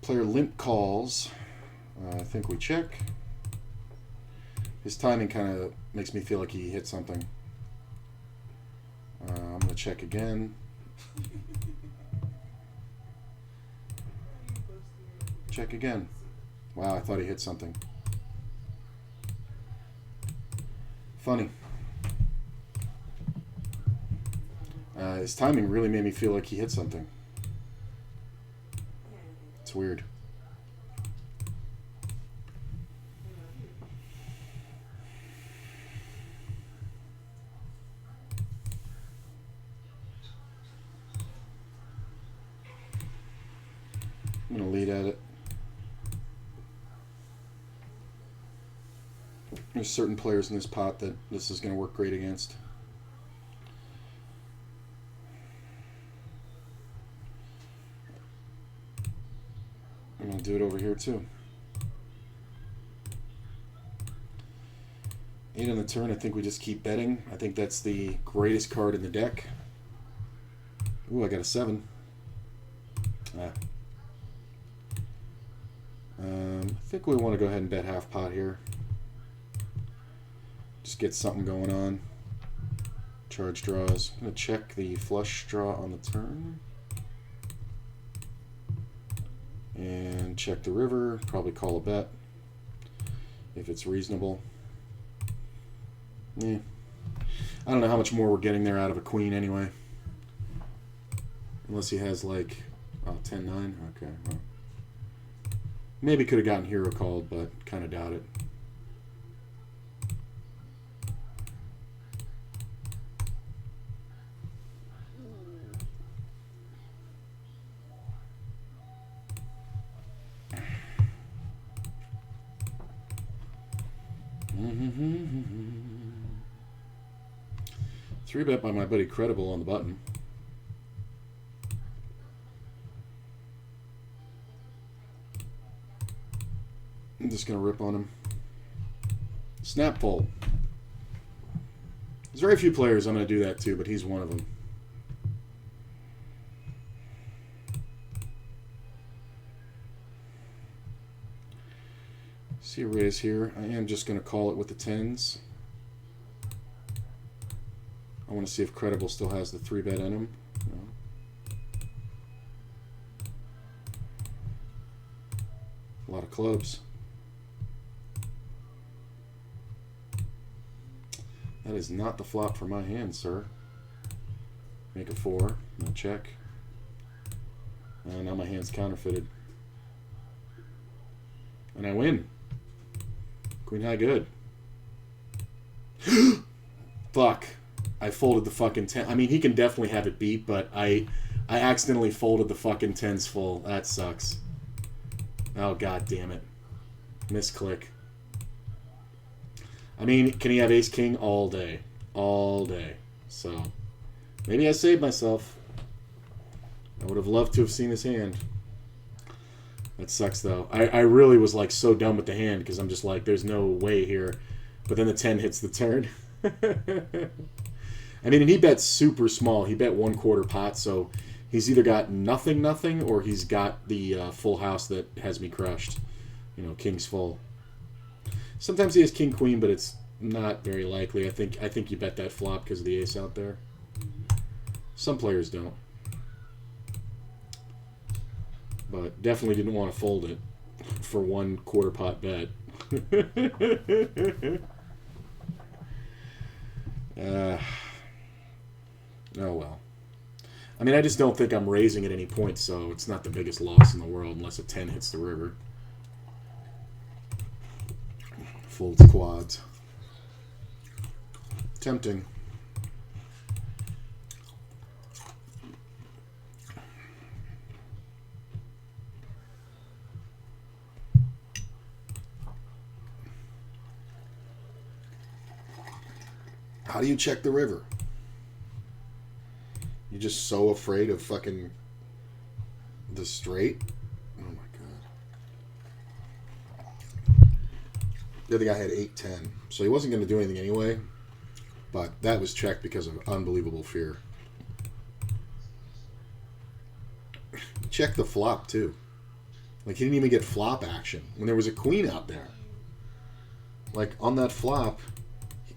Player limp calls. I think we check. His timing kind of makes me feel like he hit something. I'm going to check again. Check again. Wow, I thought he hit something. Funny. His timing really made me feel like he hit something. It's weird. I'm going to lead at it. There's certain players in this pot that this is going to work great against. I'm going to do it over here too. 8 on the turn. I think we just keep betting. I think that's the greatest card in the deck. Ooh, I got a 7. I think we want to go ahead and bet half pot here. Just get something going on. Charge draws. I'm going to check the flush draw on the turn. And check the river. Probably call a bet if it's reasonable. I don't know how much more we're getting there out of a queen anyway. Unless he has like 10-9. Okay. Well, maybe could have gotten hero called, but kind of doubt it. Three bet by my buddy Credible on the button. I'm just going to rip on him. Snap fold. There's very few players I'm going to do that to, but he's one of them. See a raise here. I am just going to call it with the 10s. I want to see if Credible still has the 3-bet in him. No. A lot of clubs. That is not the flop for my hand, sir. Make a 4. No check. Now my hand's counterfeited. And I win. Queen high good. Fuck. I folded the fucking 10. I mean, he can definitely have it beat, but I accidentally folded the fucking 10s full. That sucks. Oh, god damn it. Misclick. I mean, can he have ace king all day? All day. So, maybe I saved myself. I would have loved to have seen his hand. That sucks, though. I really was, like, so done with the hand because I'm just like, there's no way here. But then the 10 hits the turn. I mean, and he bet super small. He bet 1/4 pot, so he's either got nothing, or he's got the full house that has me crushed. You know, king's full. Sometimes he has king queen, but it's not very likely. I think you bet that flop because of the ace out there. Some players don't. But definitely didn't want to fold it for 1/4 pot bet. Oh well. I mean, I just don't think I'm raising at any point, so it's not the biggest loss in the world unless a 10 hits the river. Folds quads. Tempting. How do you check the river? You're just so afraid of fucking the straight? Oh my god. The other guy had 8-10, so he wasn't going to do anything anyway, but that was checked because of unbelievable fear. Check the flop too. Like, he didn't even get flop action when there was a queen out there. Like, on that flop,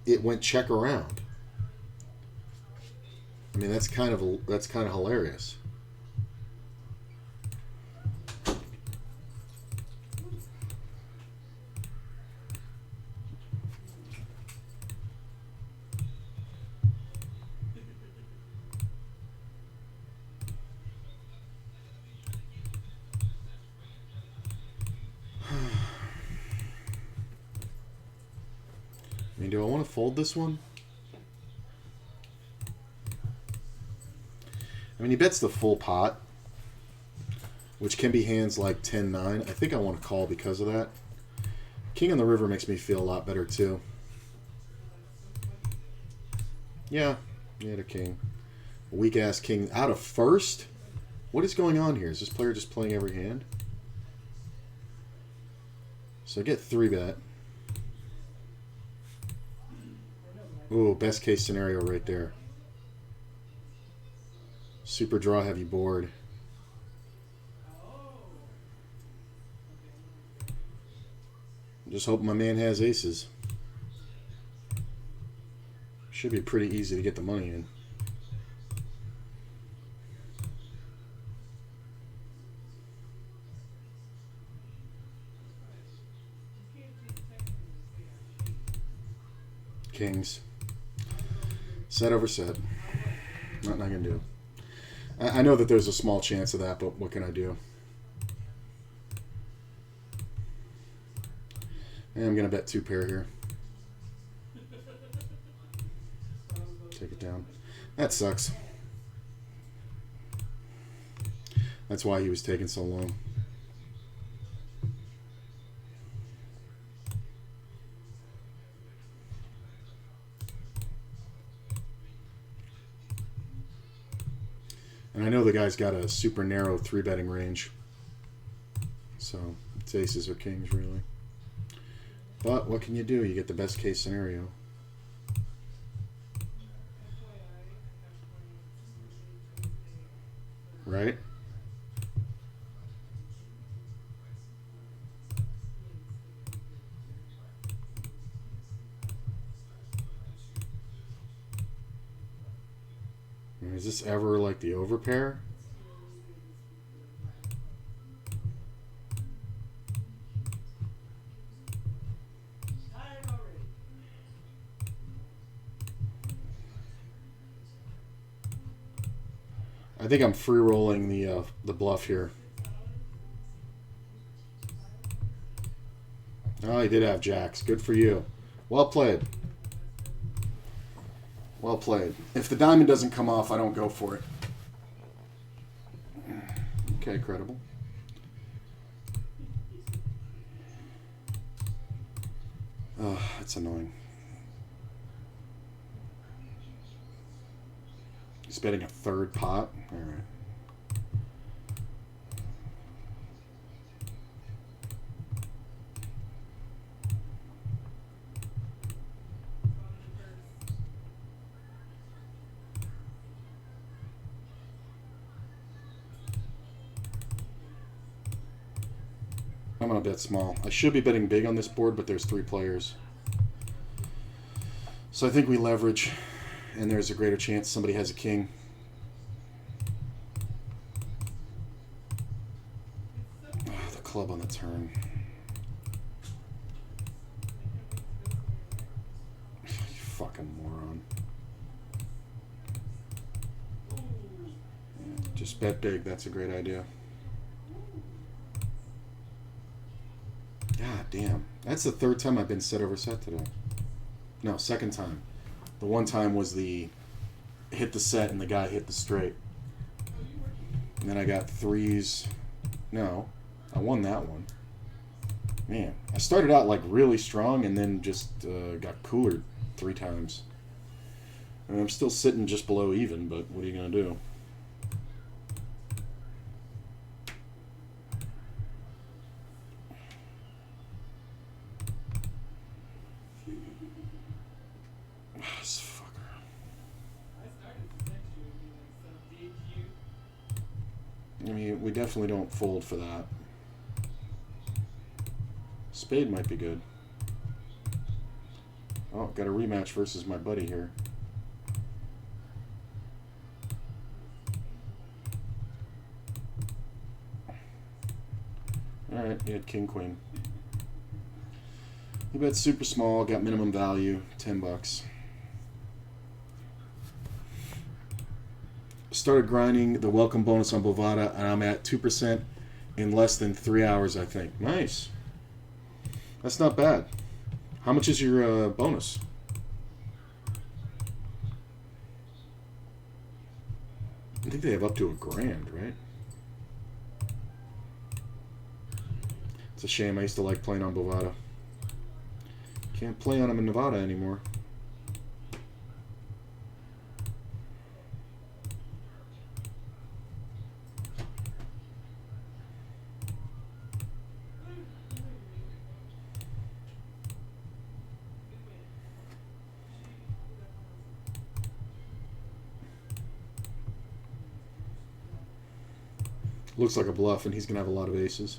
it went check around. I mean, that's kind of hilarious. I mean, do I want to fold this one? I mean, he bets the full pot, which can be hands like 10-9. I think I want to call because of that. King on the river makes me feel a lot better, too. Yeah, he had a king. A weak-ass king out of first? What is going on here? Is this player just playing every hand? So I get 3-bet. Ooh, best case scenario right there. Super draw heavy board. Just hoping my man has aces. Should be pretty easy to get the money in. Kings. Set over set. Nothing I can do. I know that there's a small chance of that, but what can I do? And I'm going to bet 2 pair here. Take it down. That sucks. That's why he was taking so long. And I know the guy's got a super narrow 3-betting range. So it's aces or kings, really. But what can you do? You get the best case scenario. Right? Is this ever like the overpair? I think I'm free rolling the bluff here. Oh, he did have jacks. Good for you. Well played. Well played. If the diamond doesn't come off, I don't go for it. Okay, credible. Oh, that's annoying. He's betting a 3rd pot. All right. I'm going to bet small. I should be betting big on this board, but there's 3 players. So I think we leverage, and there's a greater chance somebody has a king. Oh, the club on the turn. You fucking moron. Yeah, just bet big. That's a great idea. God damn. That's the 3rd time I've been set over set today. No, 2nd time. The one time was the hit the set and the guy hit the straight. And then I got 3s. No, I won that one. Man, I started out like really strong and then just got coolered 3 times. And I'm still sitting just below even, but what are you going to do? This fucker. I mean, we definitely don't fold for that. Spade might be good. Oh, got a rematch versus my buddy here. Alright, he had king, queen. He bet super small, got minimum value, $10. Started grinding the welcome bonus on Bovada, and I'm at 2% in less than 3 hours, I think. Nice. That's not bad. How much is your bonus? I think they have up to $1,000, right? It's a shame. I used to like playing on Bovada. Can't play on them in Nevada anymore. Looks like a bluff, and he's going to have a lot of aces.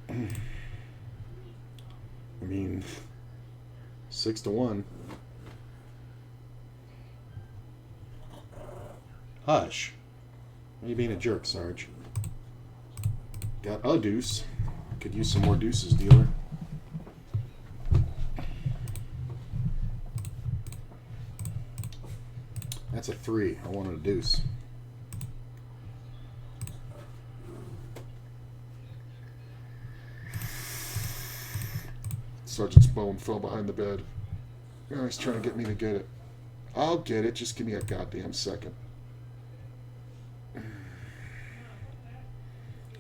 I mean, 6-1. Hush. Why are you being a jerk, Sarge? Got a deuce. Could use some more deuces, dealer. That's a 3. I wanted a deuce. Sergeant's bone fell behind the bed. Oh, he's trying to get me to get it. I'll get it. Just give me a goddamn second.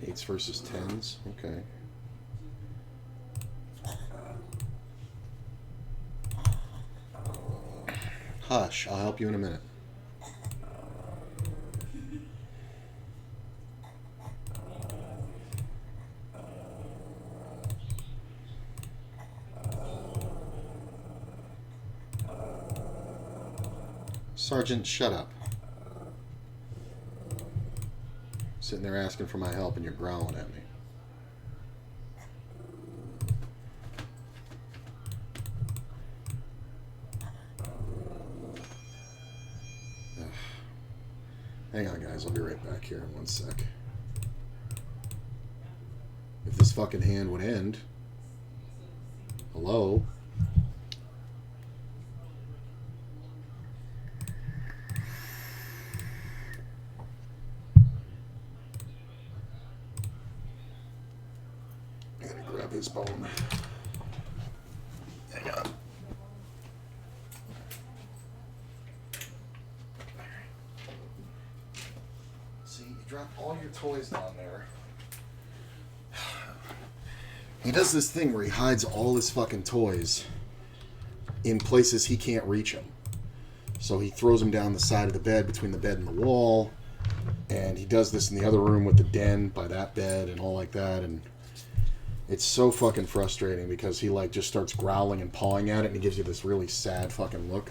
8s versus 10s. Okay. Hush. I'll help you in a minute. Sergeant, shut up. Sitting there asking for my help and you're growling at me. Ugh. Hang on, guys. I'll be right back here in 1 sec. If this fucking hand would end. Hello? His bone. Hang on. See, you drop all your toys down there. He does this thing where he hides all his fucking toys in places he can't reach them. So he throws them down the side of the bed, between the bed and the wall. And he does this in the other room with the den by that bed and all like that. And it's so fucking frustrating because he like just starts growling and pawing at it and he gives you this really sad fucking look.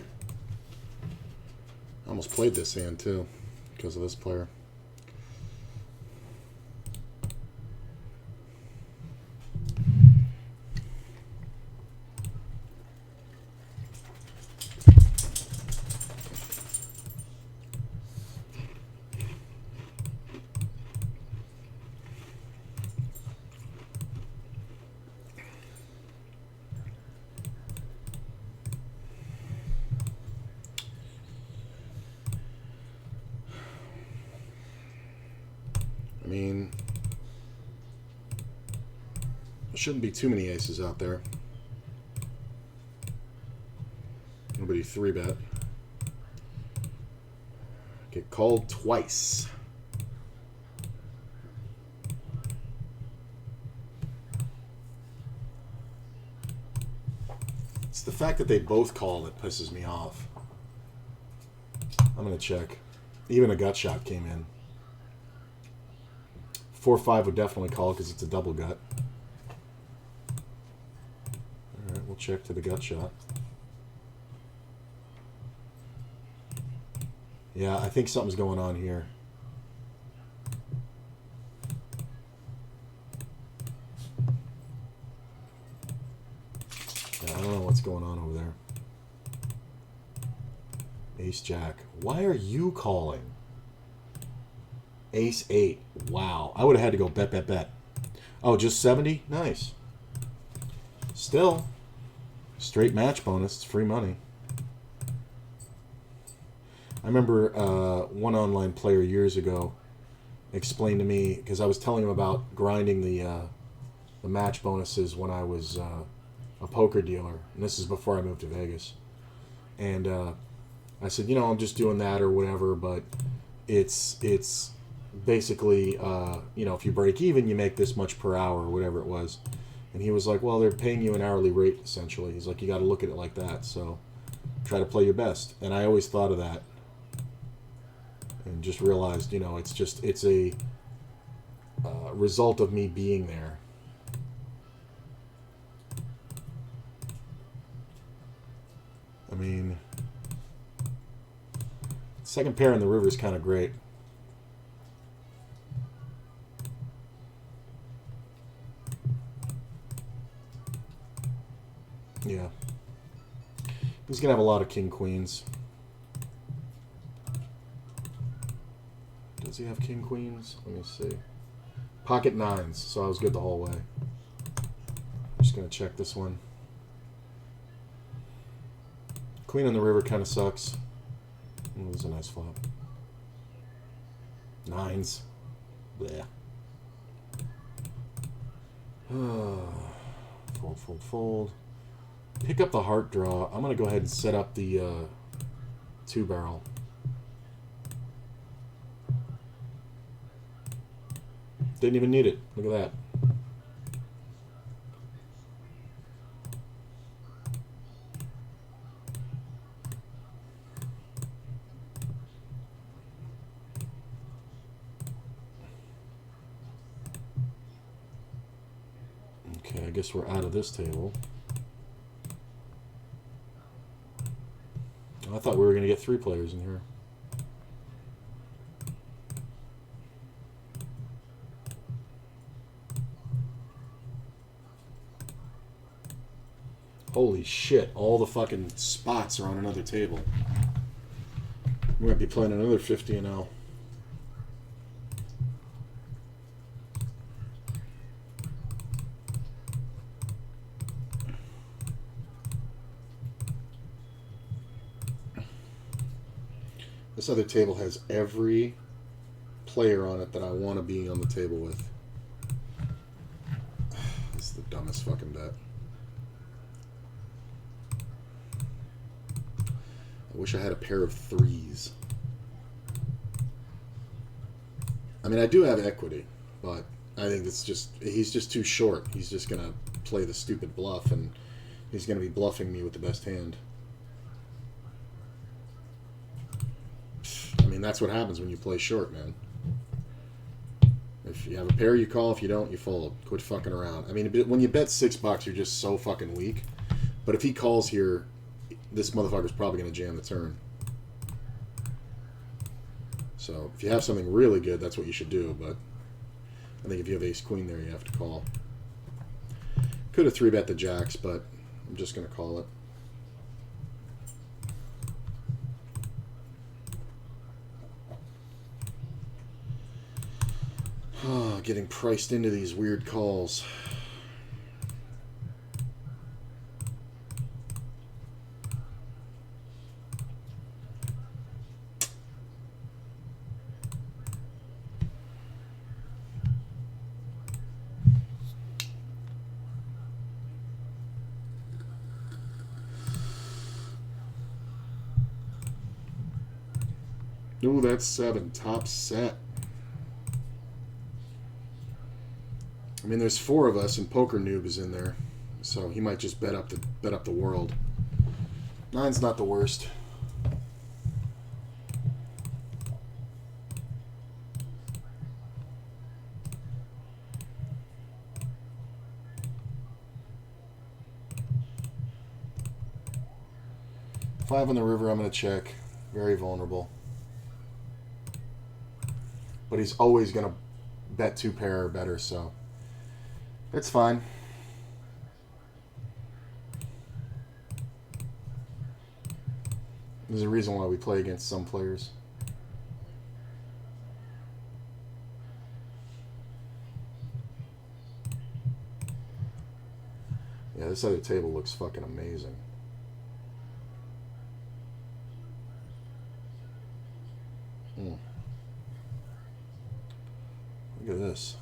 I almost played this hand too because of this player. I mean, there shouldn't be too many aces out there. Nobody 3-bet. Get called twice. It's the fact that they both call that pisses me off. I'm going to check. Even a gut shot came in. 4-5 would definitely call because it's a double gut. Alright, we'll check to the gut shot. Yeah, I think something's going on here. Yeah, I don't know what's going on over there. Ace Jack. Why are you calling? Ace 8. Wow. I would have had to go bet, bet, bet. Oh, just 70? Nice. Still. Straight match bonus. It's free money. I remember one online player years ago explained to me, because I was telling him about grinding the match bonuses when I was a poker dealer. And this is before I moved to Vegas. And I said, you know, I'm just doing that or whatever, but it's basically, you know, if you break even, you make this much per hour or whatever it was. And he was like, well, they're paying you an hourly rate, essentially. He's like, you got to look at it like that. So try to play your best. And I always thought of that. And just realized, you know, it's a result of me being there. I mean, second pair in the river is kind of great. Yeah. He's going to have a lot of king queens. Does he have king queens? Let me see. Pocket 9s, so I was good the whole way. I'm just going to check this one. Queen on the river kind of sucks. Oh, this is a nice flop. Nines. Blech. Fold, fold, fold. Pick up the heart draw. I'm going to go ahead and set up the 2-barrel. Didn't even need it. Look at that. Okay, I guess we're out of this table. I thought we were going to get 3 players in here. Holy shit, all the fucking spots are on another table. We might be playing another 50 and L. This other table has every player on it that I want to be on the table with. This is the dumbest fucking bet. I wish I had a pair of 3s. I mean, I do have equity, but I think it's just, he's just too short. He's just going to play the stupid bluff, and he's going to be bluffing me with the best hand. I mean, that's what happens when you play short, man. If you have a pair, you call. If you don't, you fold. Quit fucking around. I mean, when you bet $6, you're just so fucking weak. But if he calls here, this motherfucker's probably going to jam the turn. So, if you have something really good, that's what you should do. But I think if you have ace-queen there, you have to call. Could have 3-bet the jacks, but I'm just going to call it. Oh, getting priced into these weird calls. Ooh, that's 7. Top set. I mean, there's 4 of us, and Poker Noob is in there, so he might just bet up the world. 9's not the worst. Five on the river, I'm going to check. Very vulnerable. But he's always going to bet 2 pair or better, so it's fine. There's a reason why we play against some players. Yeah, this other table looks fucking amazing. Look at this.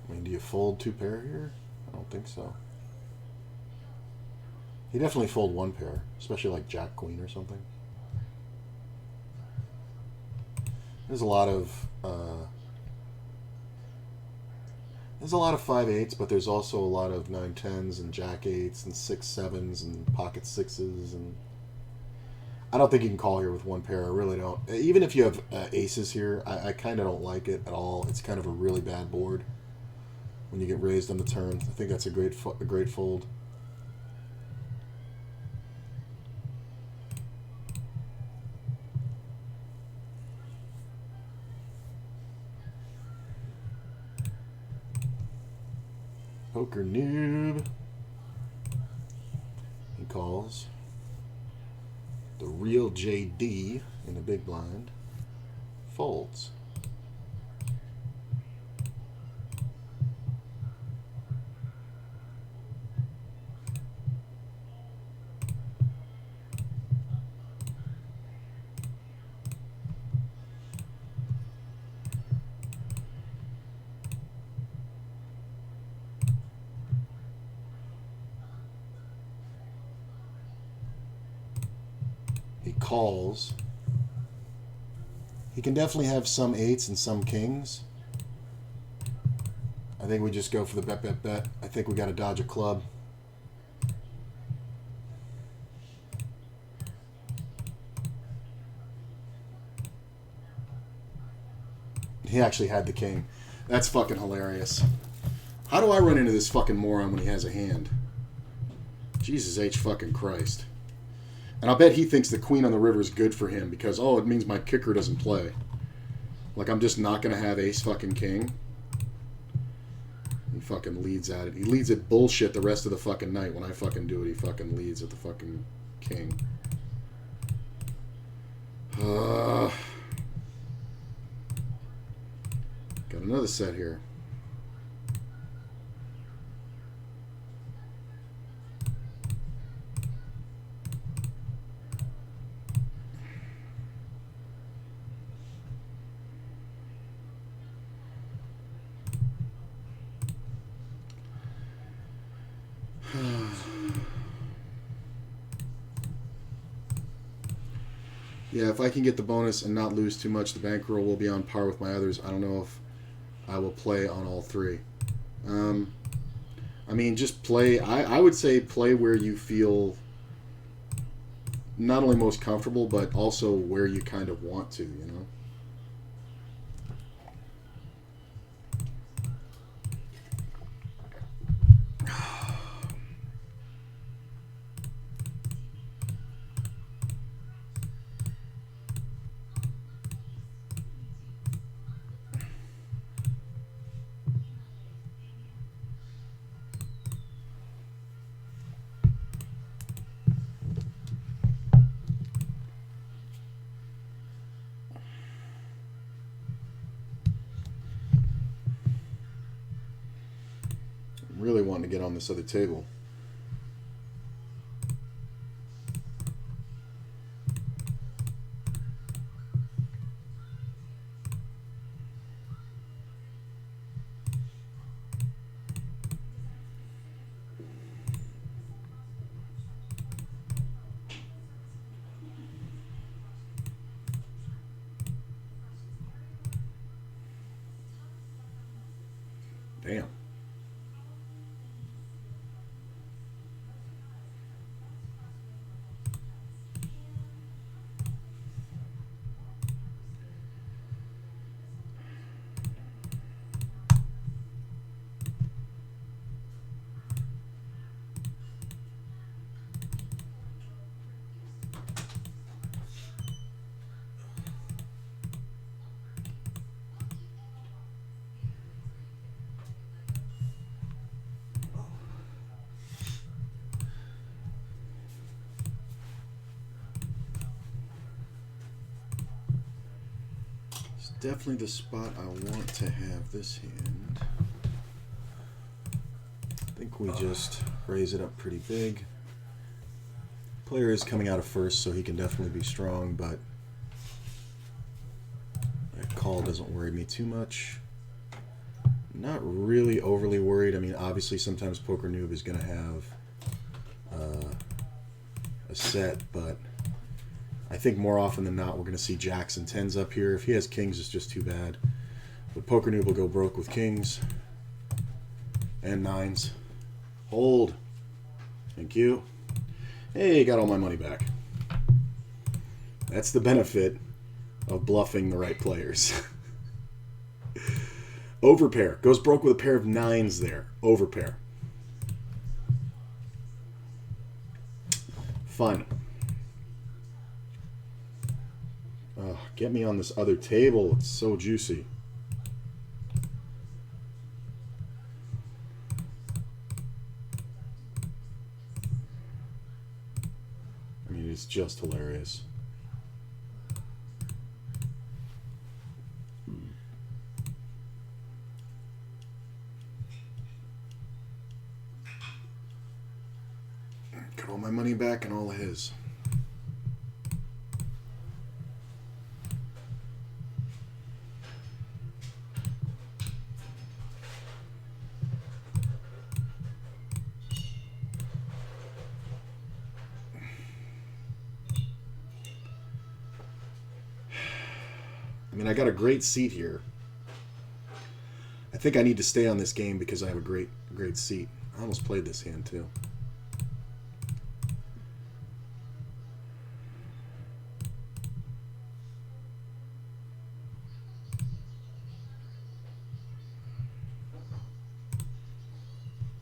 I mean, do you fold 2 pair here? I don't think so. He definitely fold 1 pair, especially like Jack Queen or something. There's a lot of 5/8s, but there's also a lot of 9/10s and Jack 8s and 6/7s and pocket 6s, and I don't think you can call here with 1 pair. I really don't. Even if you have aces here, I kind of don't like it at all. It's kind of a really bad board when you get raised on the turn. I think that's a great fold. Poker Noob. He calls. The real JD in the big blind folds. calls. He can definitely have some 8s and some kings. I think we just go for the bet, bet, bet. I think we got to dodge a club. He actually had the king. That's fucking hilarious. How do I run into this fucking moron when he has a hand? Jesus H fucking Christ. And I'll bet he thinks the queen on the river is good for him because, oh, it means my kicker doesn't play. Like, I'm just not going to have ace fucking king. He fucking leads at it. He leads at bullshit the rest of the fucking night. When I fucking do it, he fucking leads at the fucking king. Got another set here. Yeah, if I can get the bonus and not lose too much, the bankroll will be on par with my others. I don't know if I will play on all three. I mean, just play. I would say play where you feel not only most comfortable, but also where you kind of want to, you know? Really wanting to get on this other table. Damn. Definitely the spot I want to have this hand. I think we just raise it up pretty big. Player is coming out of first, so he can definitely be strong, but that call doesn't worry me too much. Not really overly worried. I mean, obviously sometimes Poker Noob is going to have a set, but I think more often than not, we're going to see jacks and tens up here. If he has kings, it's just too bad. But Poker Noob will go broke with kings and nines. Hold. Thank you. Hey, got all my money back. That's the benefit of bluffing the right players. Overpair. Goes broke with a pair of nines there. Overpair. Fun. Oh, get me on this other table. It's so juicy. I mean, it's just hilarious. Got all my money back and all of his. I mean, I got a great seat here. I think I need to stay on this game because I have a great seat. I almost played this hand too.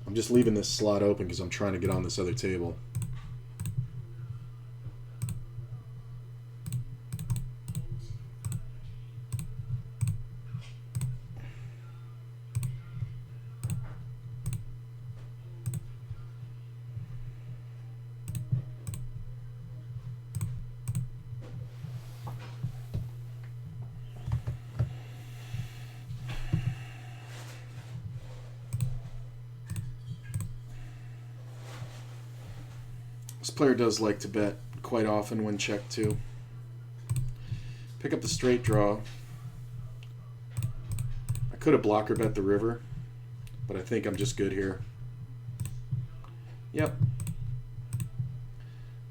I'm just leaving this slot open because I'm trying to get on this other table. This player does like to bet quite often when checked too. Pick up the straight draw. I could have blocker bet the river, but I think I'm just good here. Yep.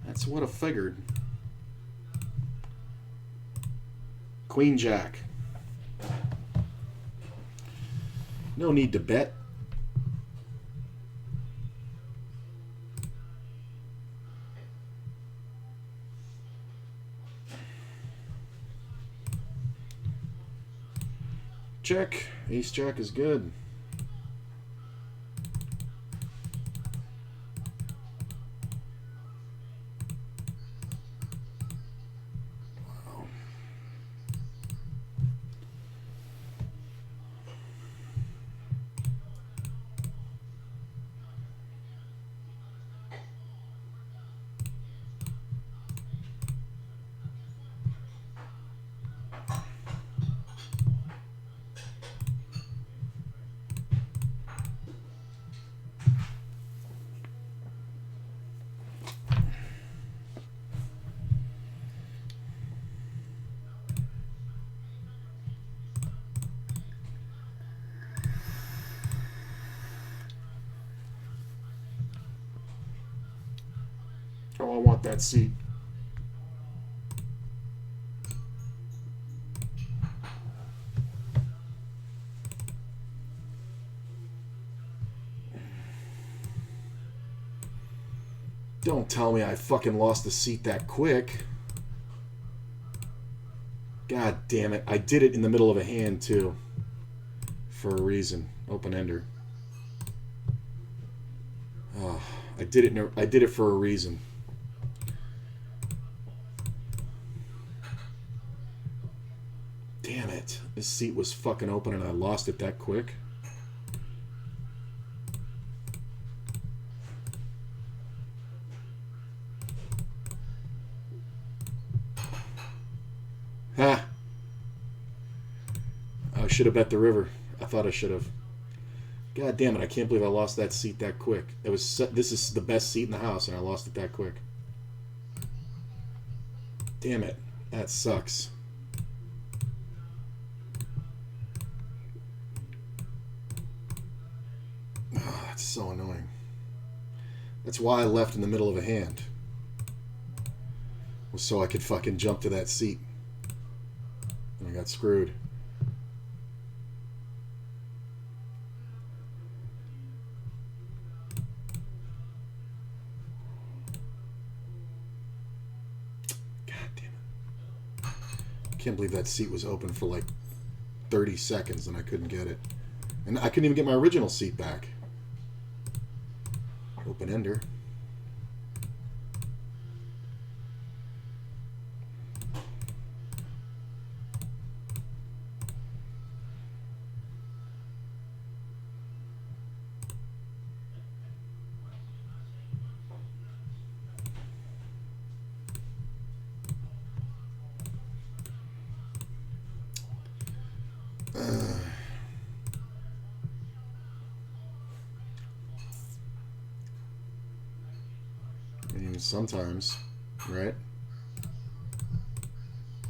That's what I figured. Queen Jack. No need to bet. Check. Ace Jack is good. Wow. Oh, I want that seat. Don't tell me I fucking lost the seat that quick. God damn it. I did it in the middle of a hand too. For a reason. Open ender. Oh, I did it for a reason. Damn it. This seat was fucking open and I lost it that quick. Ha! I should have bet the river. I thought I should have. God damn it, I can't believe I lost that seat that quick. This is the best seat in the house and I lost it that quick. Damn it. That sucks. Oh, that's so annoying. That's why I left in the middle of a hand. Was so I could fucking jump to that seat. And I got screwed. God damn it. I can't believe that seat was open for like 30 seconds and I couldn't get it. And I couldn't even get my original seat back. Open ender. Sometimes, right?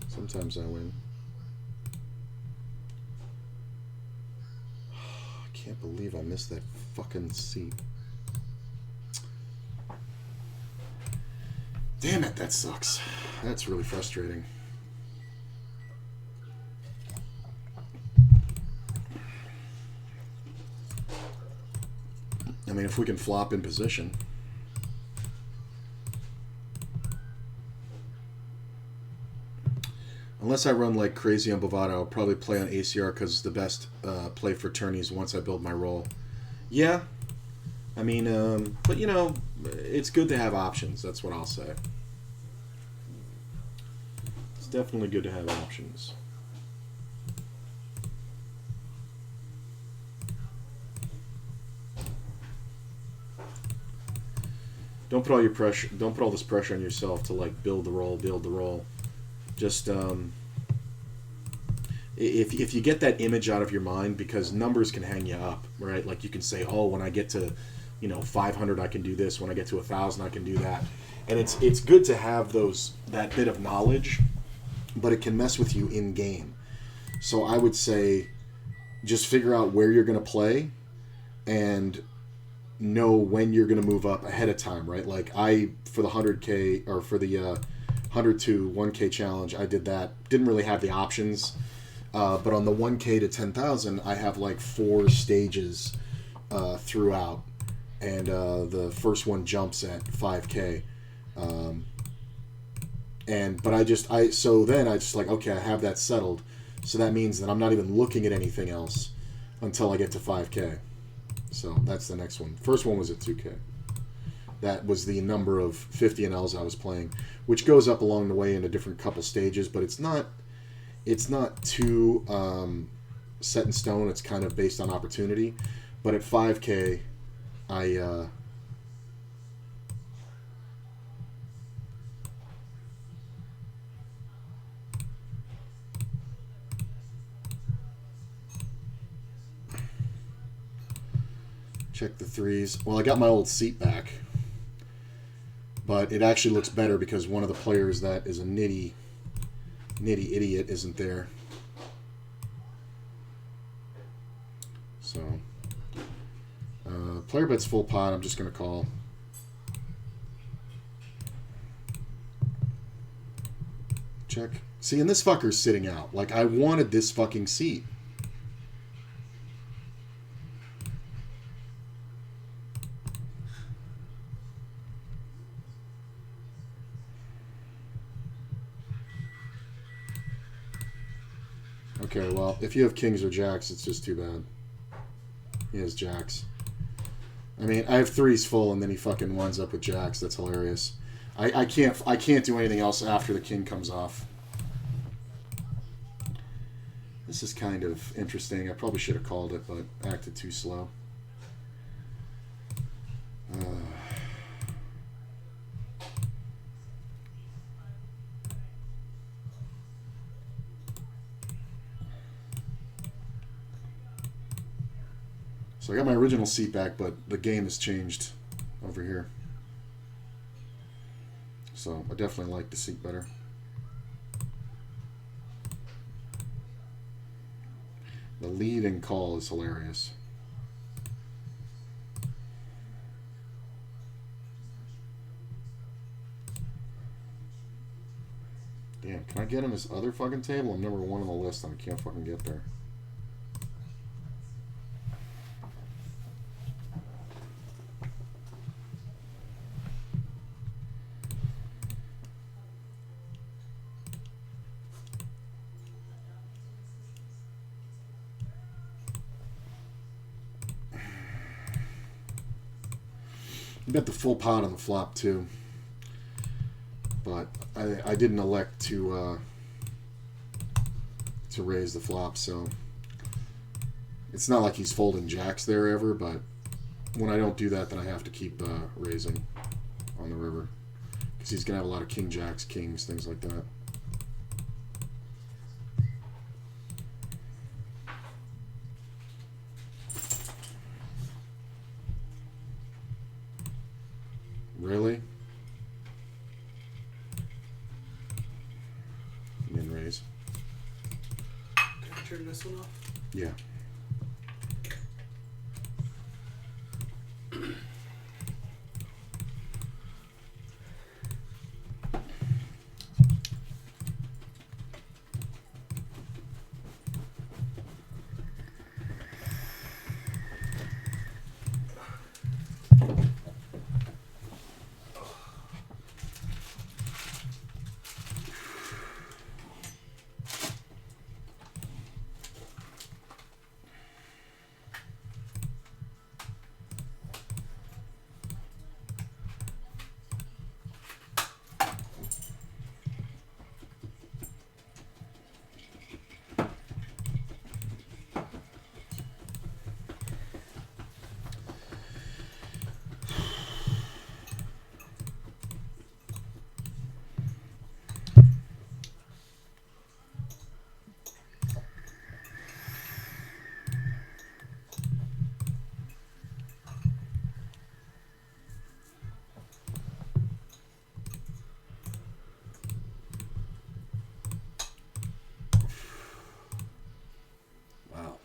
Sometimes I win. I can't believe I missed that fucking seat. Damn it, that sucks. That's really frustrating. I mean, if we can flop in position. Unless I run like crazy on Bovado, I'll probably play on ACR because it's the best play for tourneys once I build my roll. Yeah. I mean, but you know, it's good to have options. That's what I'll say. It's definitely good to have options. Don't put all your pressure. Don't put all this pressure on yourself to like build the roll, build the roll. Just if you get that image out of your mind, because numbers can hang you up, right? Like you can say, oh, when I get to, 500, I can do this. When I get to 1,000, I can do that. And it's good to have that bit of knowledge, but it can mess with you in game. So I would say, just figure out where you're going to play, and know when you're going to move up ahead of time, right? Like for the 100K or for the 100 to 1K challenge, I did that. Didn't really have the options, but on the 1K to 10,000, I have like 4 stages throughout, and the first one jumps at 5K. So then I just like, okay, I have that settled, so that means that I'm not even looking at anything else until I get to 5K. So that's the next one. First one was at 2K. That was the number of 50 NLs I was playing, which goes up along the way in a different couple stages, but it's not too set in stone. It's kind of based on opportunity. But at 5K, I check the threes. Well, I got my old seat back, but it actually looks better because one of the players that is a nitty idiot isn't there. So, player bets full pot. I'm just going to call. Check. See, and this fucker's sitting out. Like, I wanted this fucking seat. Okay, well, if you have kings or jacks, it's just too bad. He has jacks. I mean, I have threes full, and then he fucking winds up with jacks. That's hilarious. I can't do anything else after the king comes off. This is kind of interesting. I probably should have called it, but acted too slow. So I got my original seat back, but the game has changed over here. So I definitely like the seat better. The lead and call is hilarious. Damn, can I get on this other fucking table? I'm number 1 on the list and I can't fucking get there. I bet the full pot on the flop too, but I didn't elect to raise the flop, so it's not like he's folding jacks there ever. But when I don't do that, then I have to keep raising on the river because he's gonna have a lot of king jacks, kings, things like that. Really? And then raise. Can I turn this one off? Yeah. Wow.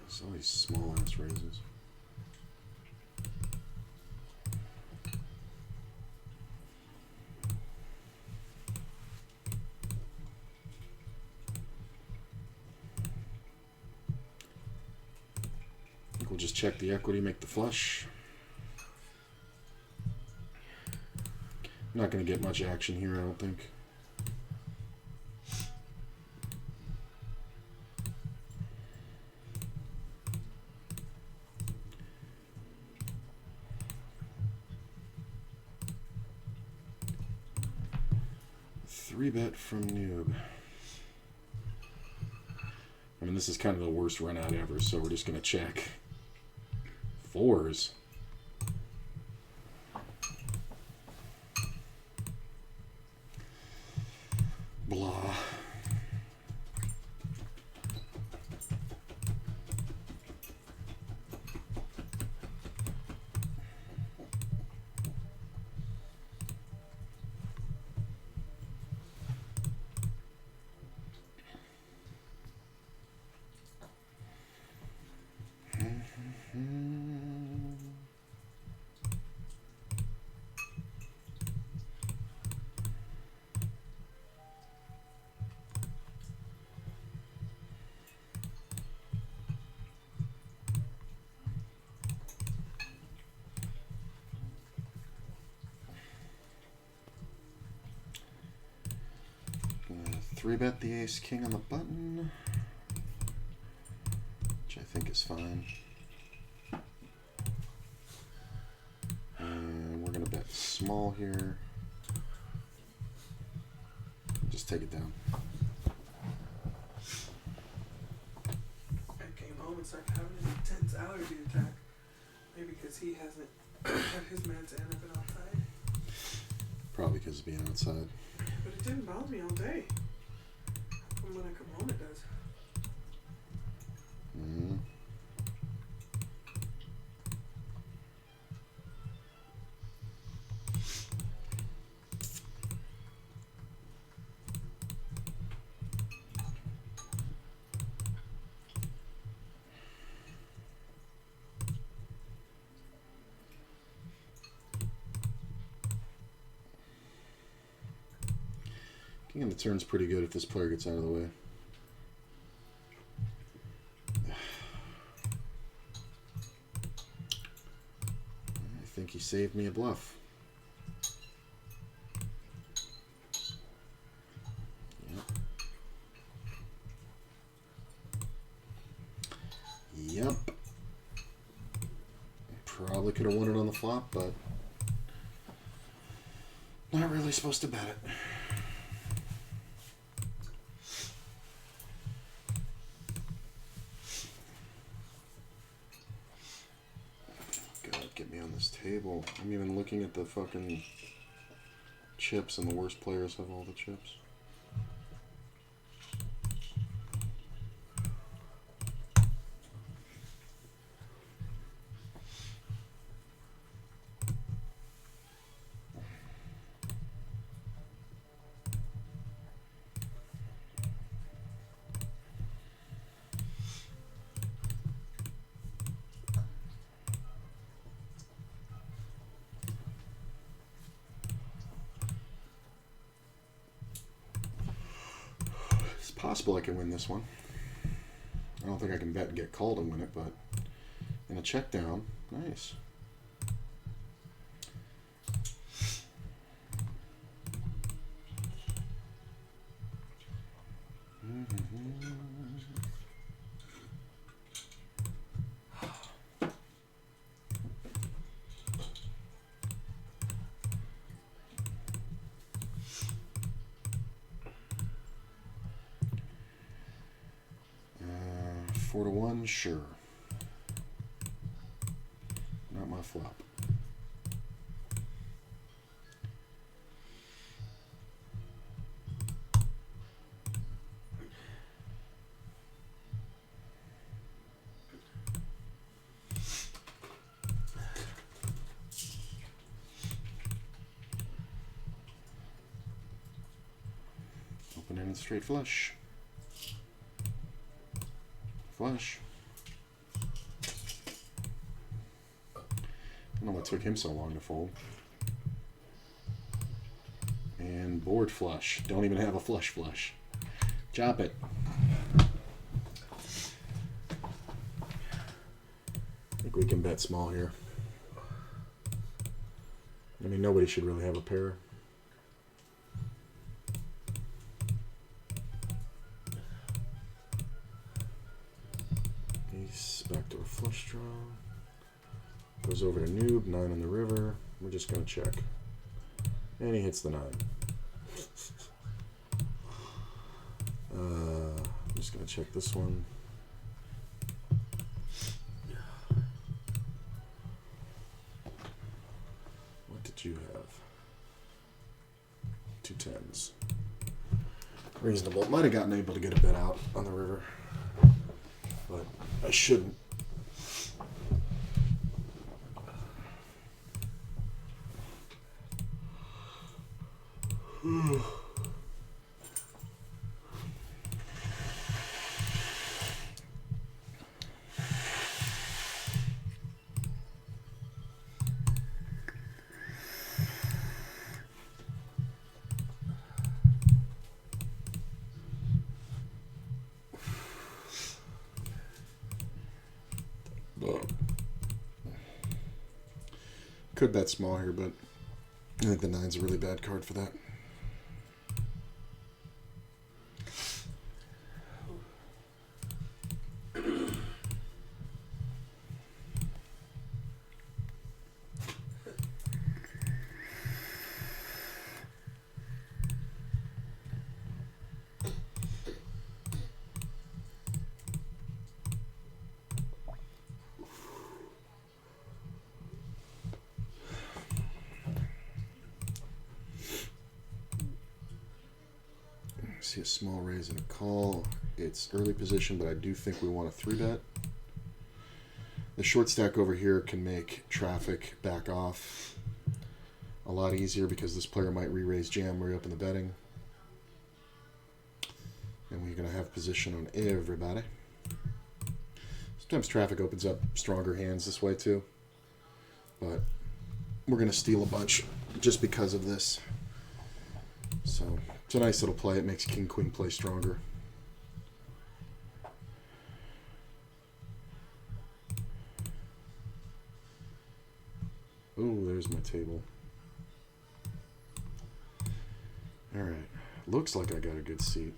It's always small ass raises. I think we'll just check the equity, make the flush. Not going to get much action here, I don't think. Three bet from noob. I mean, this is kind of the worst run out ever, so we're just going to check. Fours. Blah. Three bet the ace king on the button, which I think is fine. And we're gonna bet small here. Just take it down. I came home and started having an intense allergy attack. Maybe because he hasn't had his meds and I've been outside. Probably because of being outside. But it didn't bother me all day. When I come home, it does. Mm-hmm. King of the turn's pretty good if this player gets out of the way. I think he saved me a bluff. Yep. Probably could have won it on the flop, but not really supposed to bet it. God, get me on this table. I'm even looking at the fucking chips, and the worst players have all the chips. possible I can win this one. I don't think I can bet and get called and win it, but in a check down, nice. Four to one, sure. Not my flop. Open ended straight flush. Flush. I don't know what took him so long to fold. And board flush. Don't even have a flush flush. Chop it. I think we can bet small here. I mean, nobody should really have a pair. Backdoor flush draw. Goes over to noob, 9 on the river. We're just going to check. And he hits the 9. I'm just going to check this one. What did you have? 2 10s. Reasonable. Might have gotten able to get a bet out on the river. But I shouldn't. Could bet small here, but I think the 9's a really bad card for that. See a small raise and a call. It's early position, but I do think we want a 3-bet. The short stack over here can make traffic back off a lot easier because this player might re-raise jam, re-open the betting. And we're going to have position on everybody. Sometimes traffic opens up stronger hands this way too. But we're going to steal a bunch just because of this. So it's a nice little play. It makes King Queen play stronger. Oh, there's my table. All right. Looks like I got a good seat.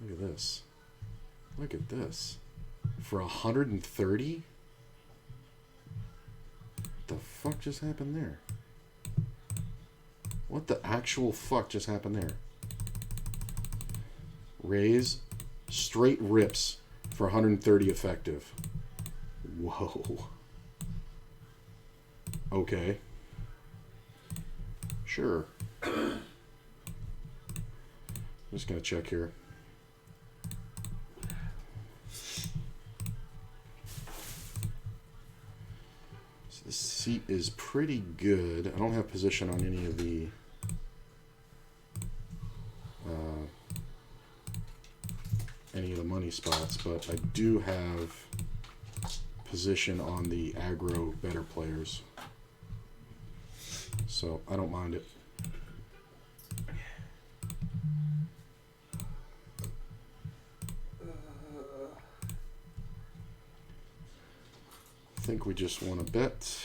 Look at this. Look at this. For 130? What the fuck just happened there? What the actual fuck just happened there? Raise, straight rips for 130 effective. Whoa. Okay. Sure. I'm just gonna check here. So this seat is pretty good. I don't have position on any of the money spots, but I do have position on the aggro better players, so I don't mind it. think we just want to bet.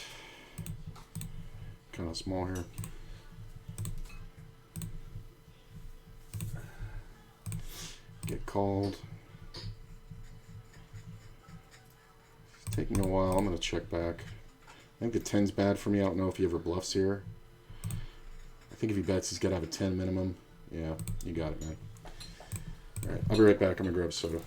Kind of small here. Get called. It's taking a while. I'm going to check back. I think the 10's bad for me. I don't know if he ever bluffs here. I think if he bets, he's got to have a 10 minimum. Yeah, you got it, man. All right, I'll be right back. I'm going to grab soda.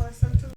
I sent to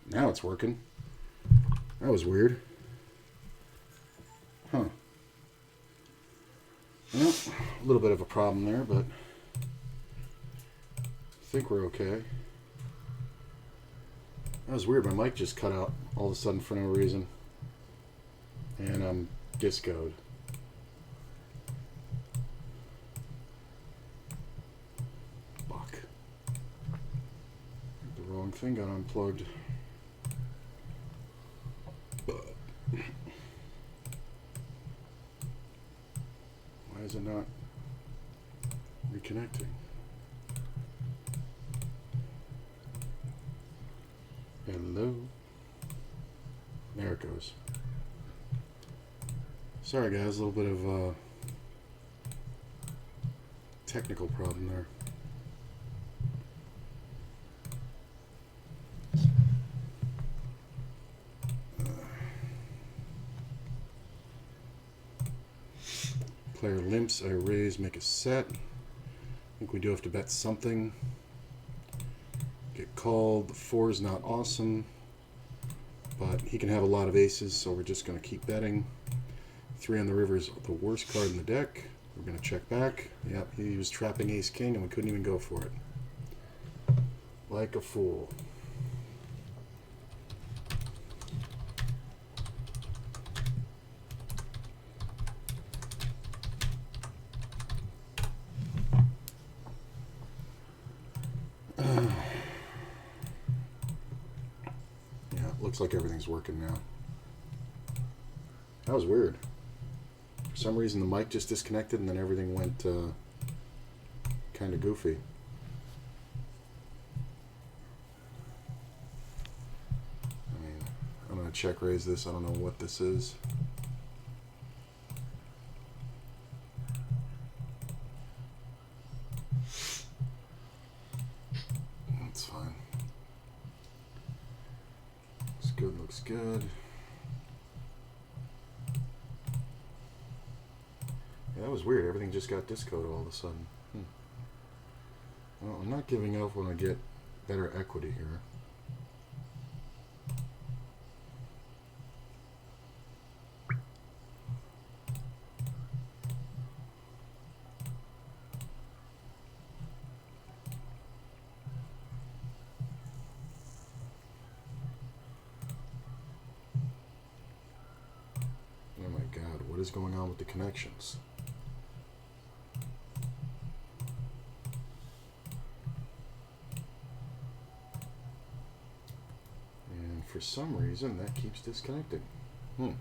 Now it's working. That was weird. Huh. Well, a little bit of a problem there, but I think we're okay. That was weird. My mic just cut out all of a sudden for no reason. And I'm discoed. Fuck. The wrong thing got unplugged. Why is it not reconnecting? Hello? There it goes. Sorry guys, a little bit of a technical problem there. Player limps, I raise, make a set. I think we do have to bet something. Get called. The 4 is not awesome, but he can have a lot of aces, so we're just going to keep betting. 3 on the river is the worst card in the deck. We're going to check back. Yep, he was trapping ace king, and we couldn't even go for it. Like a fool. Looks like everything's working now. That was weird. For some reason the mic just disconnected and then everything went kind of goofy. I mean, I'm going to check raise this. I don't know what this is. That's fine. Good, looks good. Yeah, that was weird. Everything just got discoded all of a sudden. Well, I'm not giving up when I get better equity here. What is going on with the connections? And for some reason, that keeps disconnecting. Don't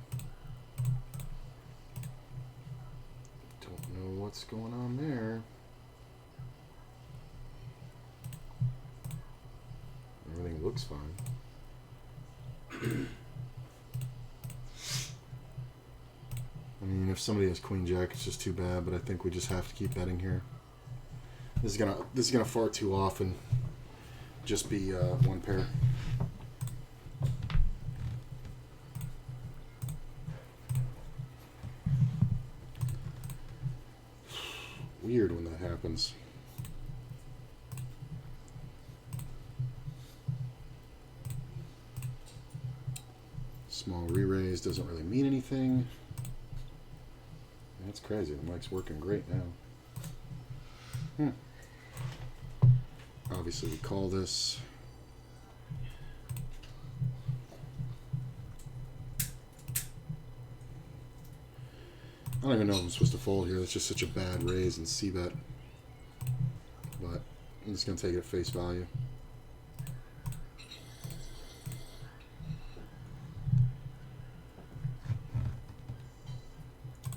know what's going on there. Everything looks fine. I mean, if somebody has queen jack, it's just too bad. But I think we just have to keep betting here. This is gonna far too often. Just be one pair. Weird when that happens. Small re-raise doesn't really mean anything. That's crazy. The mic's working great now. Obviously, we call this. I don't even know if I'm supposed to fold here. It's just such a bad raise and c-bet. But I'm just going to take it at face value.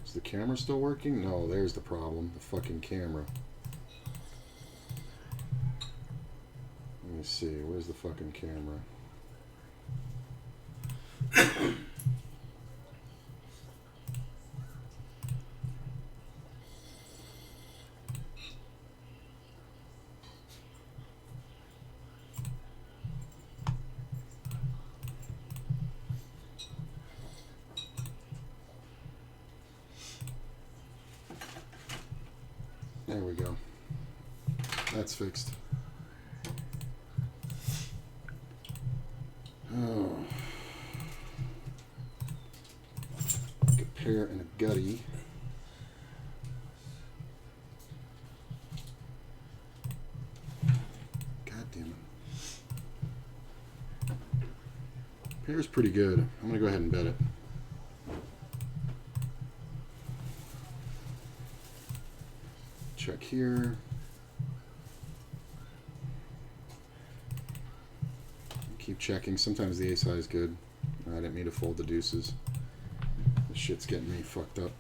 Is the camera still working? No, there's the problem. The fucking camera. Let me see. Where's the fucking camera? There we go. That's fixed. Oh. A pair and a gutty. God damn it. Pair's pretty good. I'm gonna go ahead and bet it. Check here. Keep checking. Sometimes the ace high is good. I didn't mean to fold the deuces. This shit's getting me fucked up.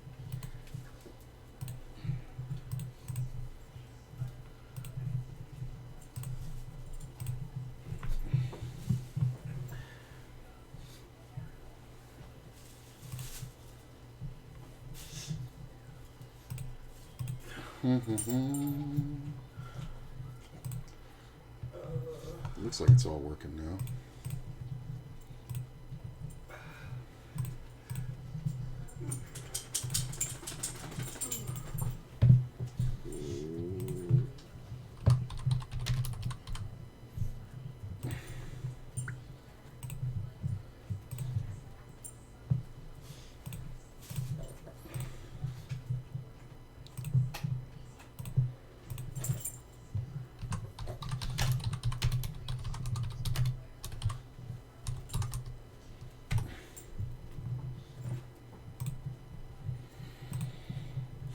Looks like it's all working now.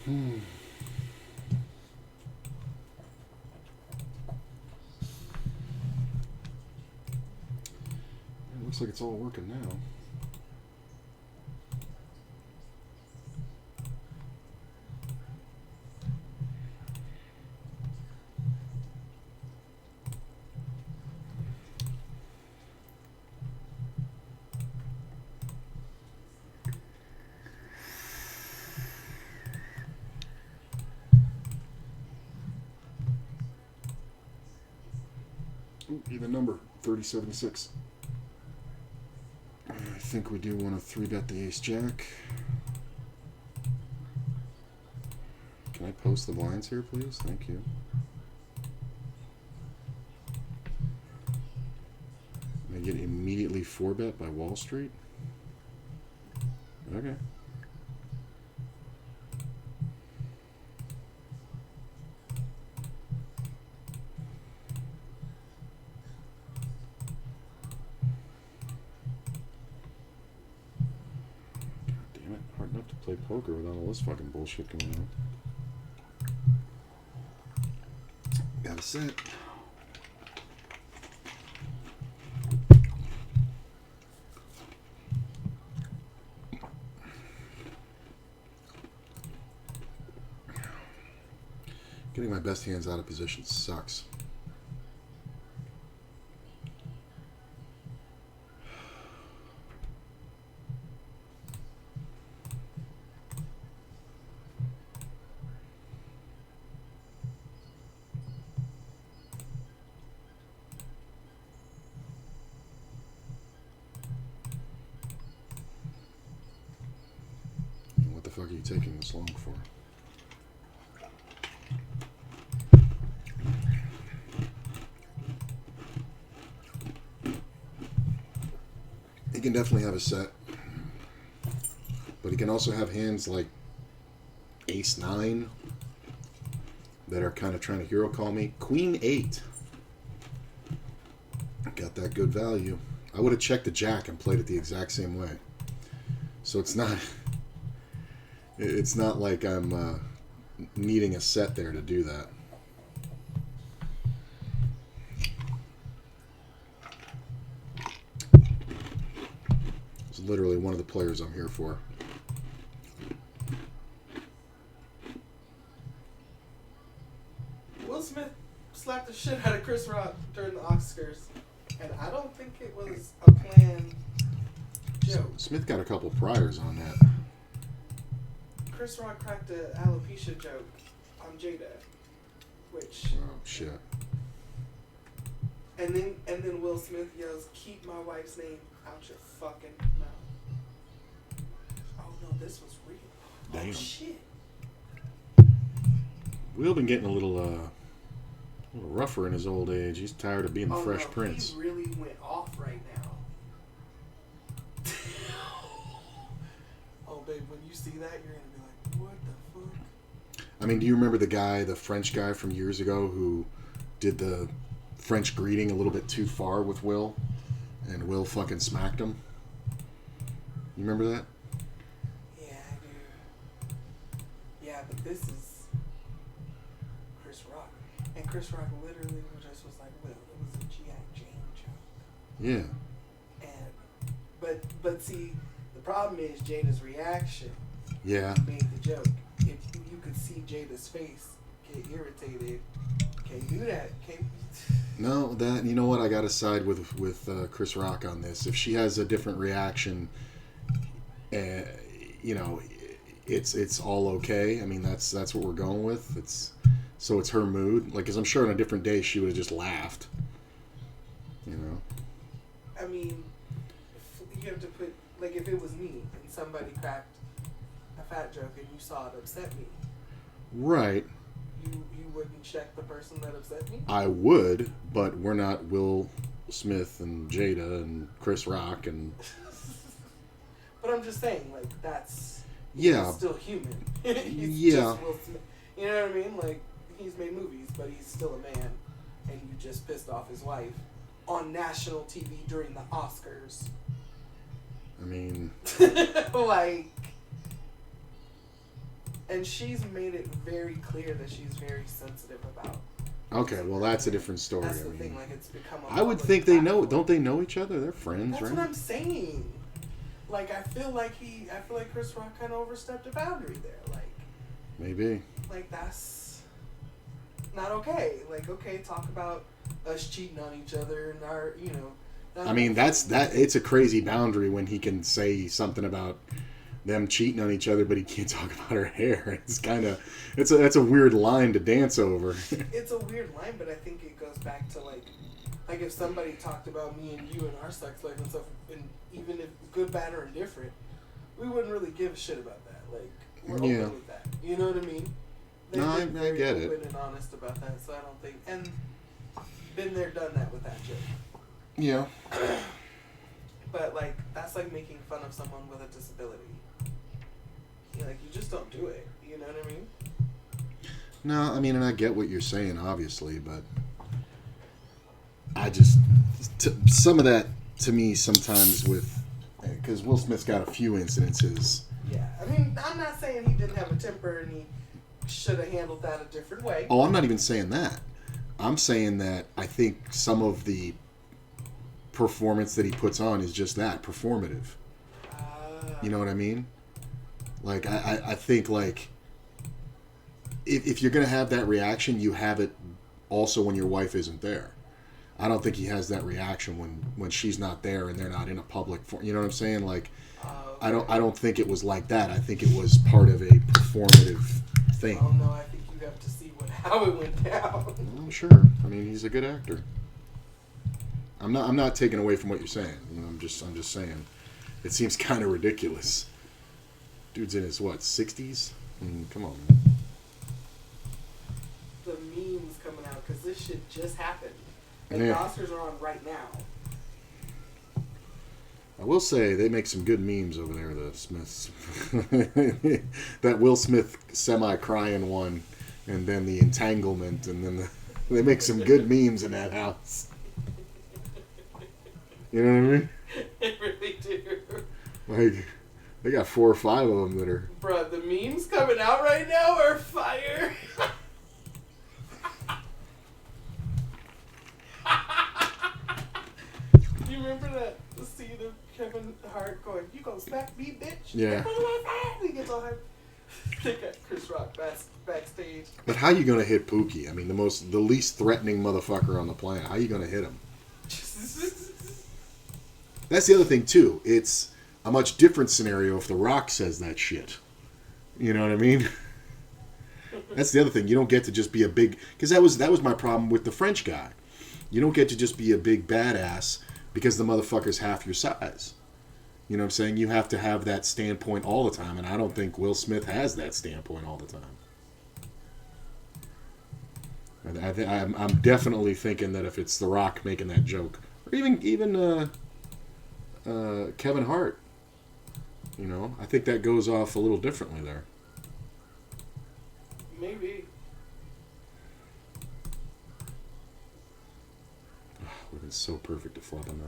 It looks like it's all working now. Ooh, even number, 3076. I think we do want to 3-bet the ace-jack. Can I post the blinds here, please? Thank you. I get immediately 4-bet by Wall Street? Okay. Hard enough to play poker without all this fucking bullshit going on. Got a set. Getting my best hands out of position sucks. What the fuck are you taking this long for? He can definitely have a set, but he can also have hands like Ace 9 that are kind of trying to hero call me. Queen 8. Got that good value. I would have checked the Jack and played it the exact same way. So it's not like I'm needing a set there to do that. It's literally one of the players I'm here for. Will Smith slapped the shit out of Chris Rock during the Oscars, and I don't think it was a planned joke. Smith got a couple priors on that. Chris Rock cracked a alopecia joke on Jada, which Oh shit. and then Will Smith yells, "Keep my wife's name out your fucking mouth." Oh no, this was real. Damn. Oh shit. Will been getting a little rougher in his old age. He's tired of being the Fresh no, Prince. He really went off right now. Oh babe, when you see that, you're gonna be like, what the fuck? I mean, do you remember the French guy from years ago who did the French greeting a little bit too far with Will, and Will fucking smacked him? You remember that? Yeah, I do. Yeah, but this is Chris Rock. And Chris Rock literally just was like, Will, it was a G.I. Jane joke. Yeah. And but see, the problem is Jada's reaction Yeah. made the joke. If you could see Jada's face get irritated, can't do that. Can't. No, that, you know what? I got to side with Chris Rock on this. If she has a different reaction, you know, it's all okay. I mean, that's what we're going with. It's her mood. Like, 'cause I'm sure on a different day she would have just laughed. You know. I mean, you have to put, like, if it was me and somebody cracked a fat joke and you saw it upset me, Right. you wouldn't check the person that upset me? I would, but we're not Will Smith and Jada and Chris Rock and. But I'm just saying, like, that's Yeah. he's still human. He's Yeah. just Will Smith. You know what I mean? Like, he's made movies, but he's still a man, and you just pissed off his wife on national TV during the Oscars. I mean, Like, and she's made it very clear that she's very sensitive about. okay, well that's a different story. That's I the mean, thing. Like, it's become. I would public think they know. platform. Don't they know each other? They're friends, That's right? what I'm saying. Like, I feel like Chris Rock kind of overstepped a boundary there. Maybe. Like that's not okay. Like, okay, talk about us cheating on each other and our, you know. I mean, that's that. It's a crazy boundary when he can say something about them cheating on each other, but he can't talk about her hair. It's kind of that's a weird line to dance over. It's a weird line, but I think it goes back to like if somebody talked about me and you and our sex life and stuff, and even if good, bad, or indifferent, we wouldn't really give a shit about that. Like, we're open Yeah. with that. You know what I mean? They've No, been I very get it. open and honest about that, so I don't think, and been there, done that with that joke. Yeah. But like, that's like making fun of someone with a disability. Like, you just don't do it. You know what I mean? No, I mean, and I get what you're saying, obviously, but I just some of that to me sometimes with because Will Smith's got a few incidences. Yeah. I mean, I'm not saying he didn't have a temper and he should have handled that a different way. Oh, I'm not even saying that. I'm saying that I think some of the performance that he puts on is just that, performative. You know what I mean? Like, I think, like, if you're going to have that reaction, you have it also when your wife isn't there. I don't think he has that reaction when she's not there and they're not in a public forum. You know what I'm saying? Like, Okay. I don't think it was like that. I think it was part of a performative thing. Oh no, I think you have to see how it went down. I'm sure. I mean, he's a good actor. I'm not taking away from what you're saying. You know, I'm just saying, it seems kind of ridiculous. Dude's in his 60s? Come on, man. The memes coming out because this shit just happened. And Yeah. the Oscars are on right now. I will say they make some good memes over there, the Smiths. That Will Smith semi-crying one, and then the entanglement, and then they make some good memes in that house. You know what I mean? They really do. Like, they got 4 or 5 of them that are... Bruh, the memes coming out right now are fire. You remember that scene of Kevin Hart going, "You gonna smack me, bitch?" Yeah. He gets all hyped. They got Chris Rock backstage. But how you gonna hit Pookie? I mean, the least threatening motherfucker on the planet. How you gonna hit him? That's the other thing too. It's a much different scenario if The Rock says that shit. You know what I mean? That's the other thing. You don't get to just be a big... Because that was my problem with the French guy. You don't get to just be a big badass because the motherfucker's half your size. You know what I'm saying? You have to have that standpoint all the time, and I don't think Will Smith has that standpoint all the time. I'm definitely thinking that if it's The Rock making that joke, or even Kevin Hart, you know, I think that goes off a little differently there. Maybe. Would have been so perfect to flop a 9.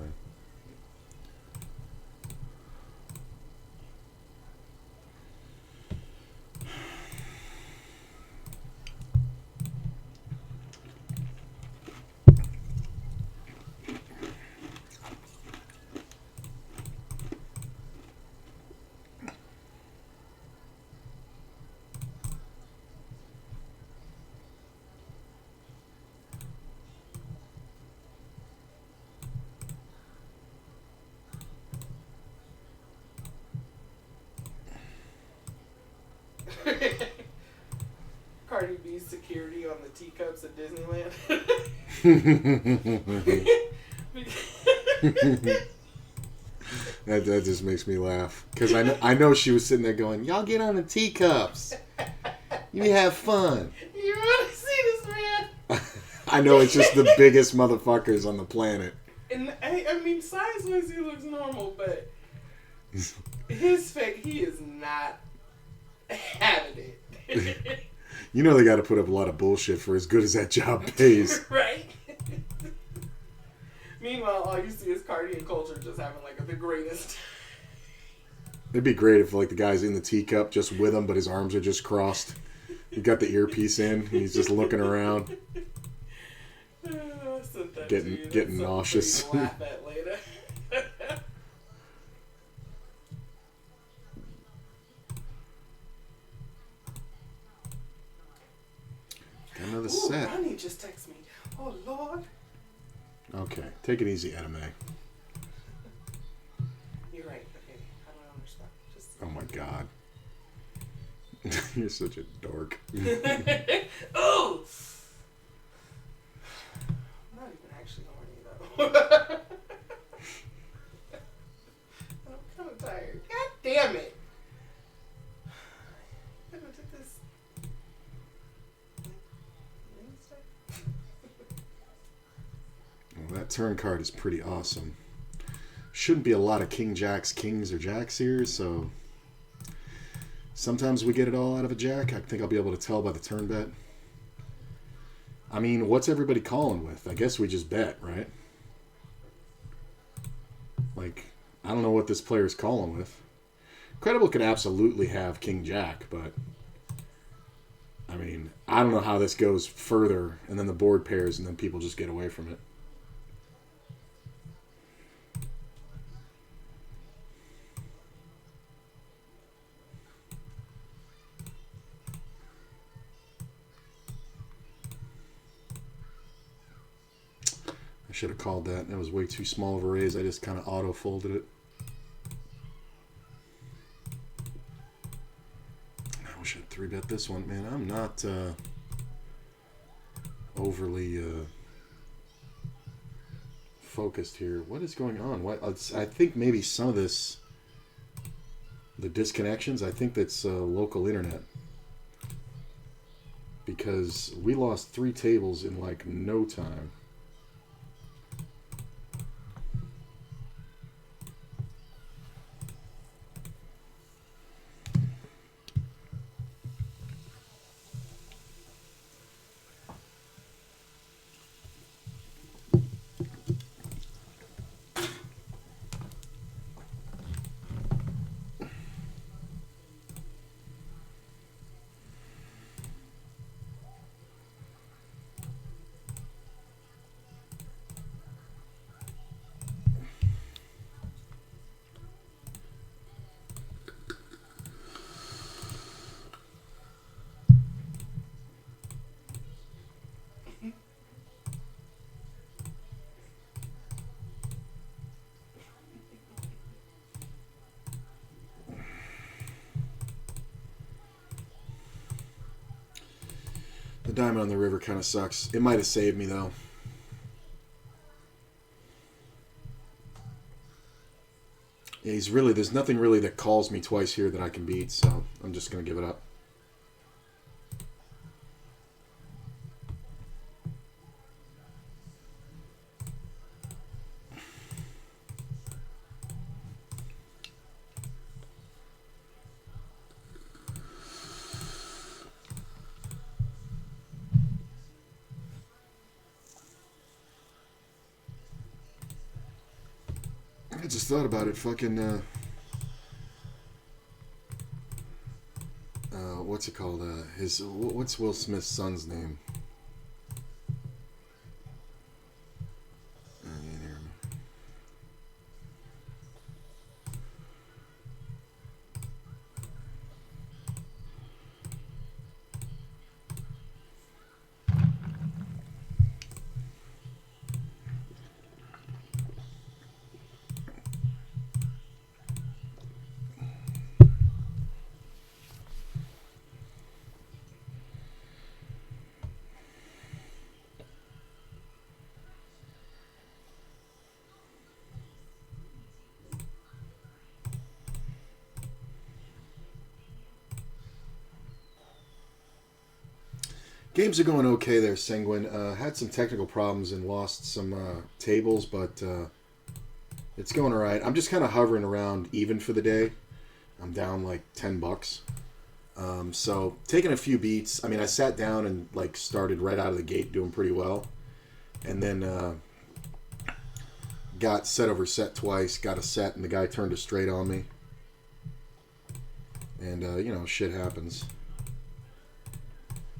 Cardi B's security on the teacups at Disneyland. That just makes me laugh. Because I know she was sitting there going, y'all get on the teacups. You have fun. You want to see this man? I know it's just the biggest motherfuckers on the planet. And I mean, size-wise, he looks normal, but his face, he is not having it. You know they got to put up a lot of bullshit for as good as that job pays. Right? Meanwhile, all you see is Cardi and Culture just having, like, the greatest. It'd be great if, like, the guy's in the teacup just with him, but his arms are just crossed. He got the earpiece in, and he's just looking around. Getting nauseous. To laugh at later. Got another Ooh, set. Ronnie just texted me. Oh, Lord. Okay, take it easy, anime. You're right. Okay, I don't understand. Just... Oh my god. You're such a dork. Oh! I'm not even actually horny, though. I'm kind of tired. God damn it! I'm gonna take this. Well, that turn card is pretty awesome. Shouldn't be a lot of king jacks, kings, or jacks here, so sometimes we get it all out of a jack. I think I'll be able to tell by the turn bet. I mean, what's everybody calling with? I guess we just bet, right? Like, I don't know what this player's calling with. Credible could absolutely have King Jack, but I mean, I don't know how this goes further, and then the board pairs, and then people just get away from it. I should have called that. That was way too small of a raise. I just kind of auto-folded it. I wish I'd 3-bet this one. Man, I'm not overly focused here. What is going on? I think maybe some of this, the disconnections, I think that's local internet. Because we lost 3 tables in like no time. The diamond on the river kind of sucks. It might have saved me, though. Yeah, there's nothing really that calls me twice here that I can beat, so I'm just going to give it up. I just thought about it. Fucking, what's it called? What's Will Smith's son's name? Games are going okay there, Sanguine. Had some technical problems and lost some tables, but it's going all right. I'm just kind of hovering around even for the day. I'm down like $10. So taking a few beats. I mean, I sat down and like started right out of the gate doing pretty well, and then got set over set twice. Got a set, and the guy turned a straight on me, and you know, shit happens.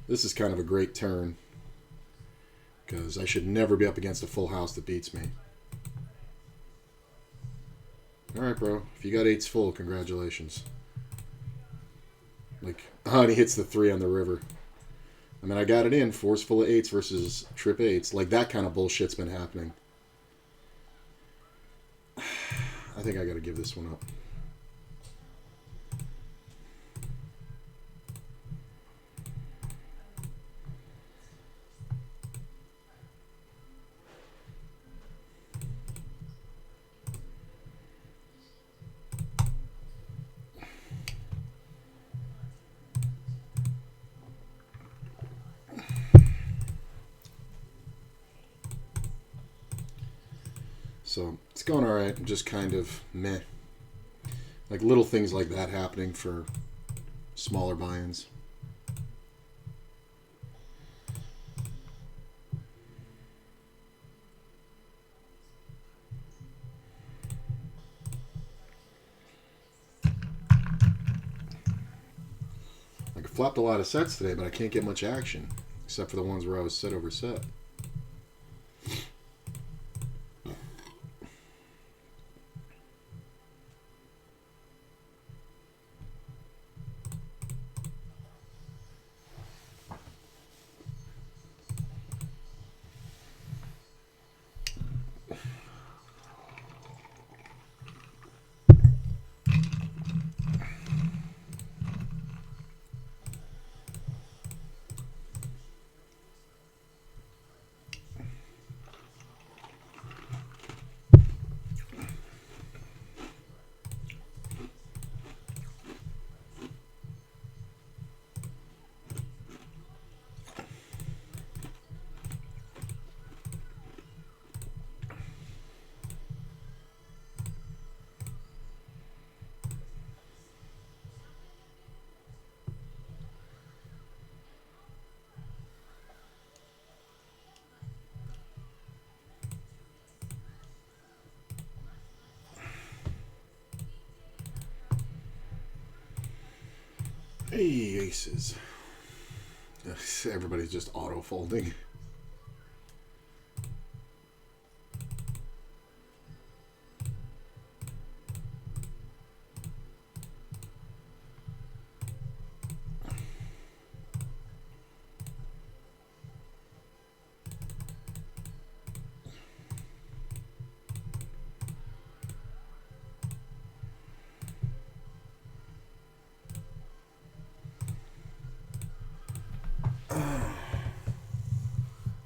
This is kind of a great turn, because I should never be up against a full house that beats me. Alright, bro. If you got 8s full, congratulations. Like, and he hits the 3 on the river. I mean, I got it in. 4's full of 8s versus trip 8s. Like, that kind of bullshit's been happening. I think I gotta give this one up. So it's going all right. Just kind of meh. Like little things like that happening for smaller buy-ins. flopped a lot of sets today, but I can't get much action. Except for the ones where I was set over set. Hey, aces. Everybody's just auto-folding.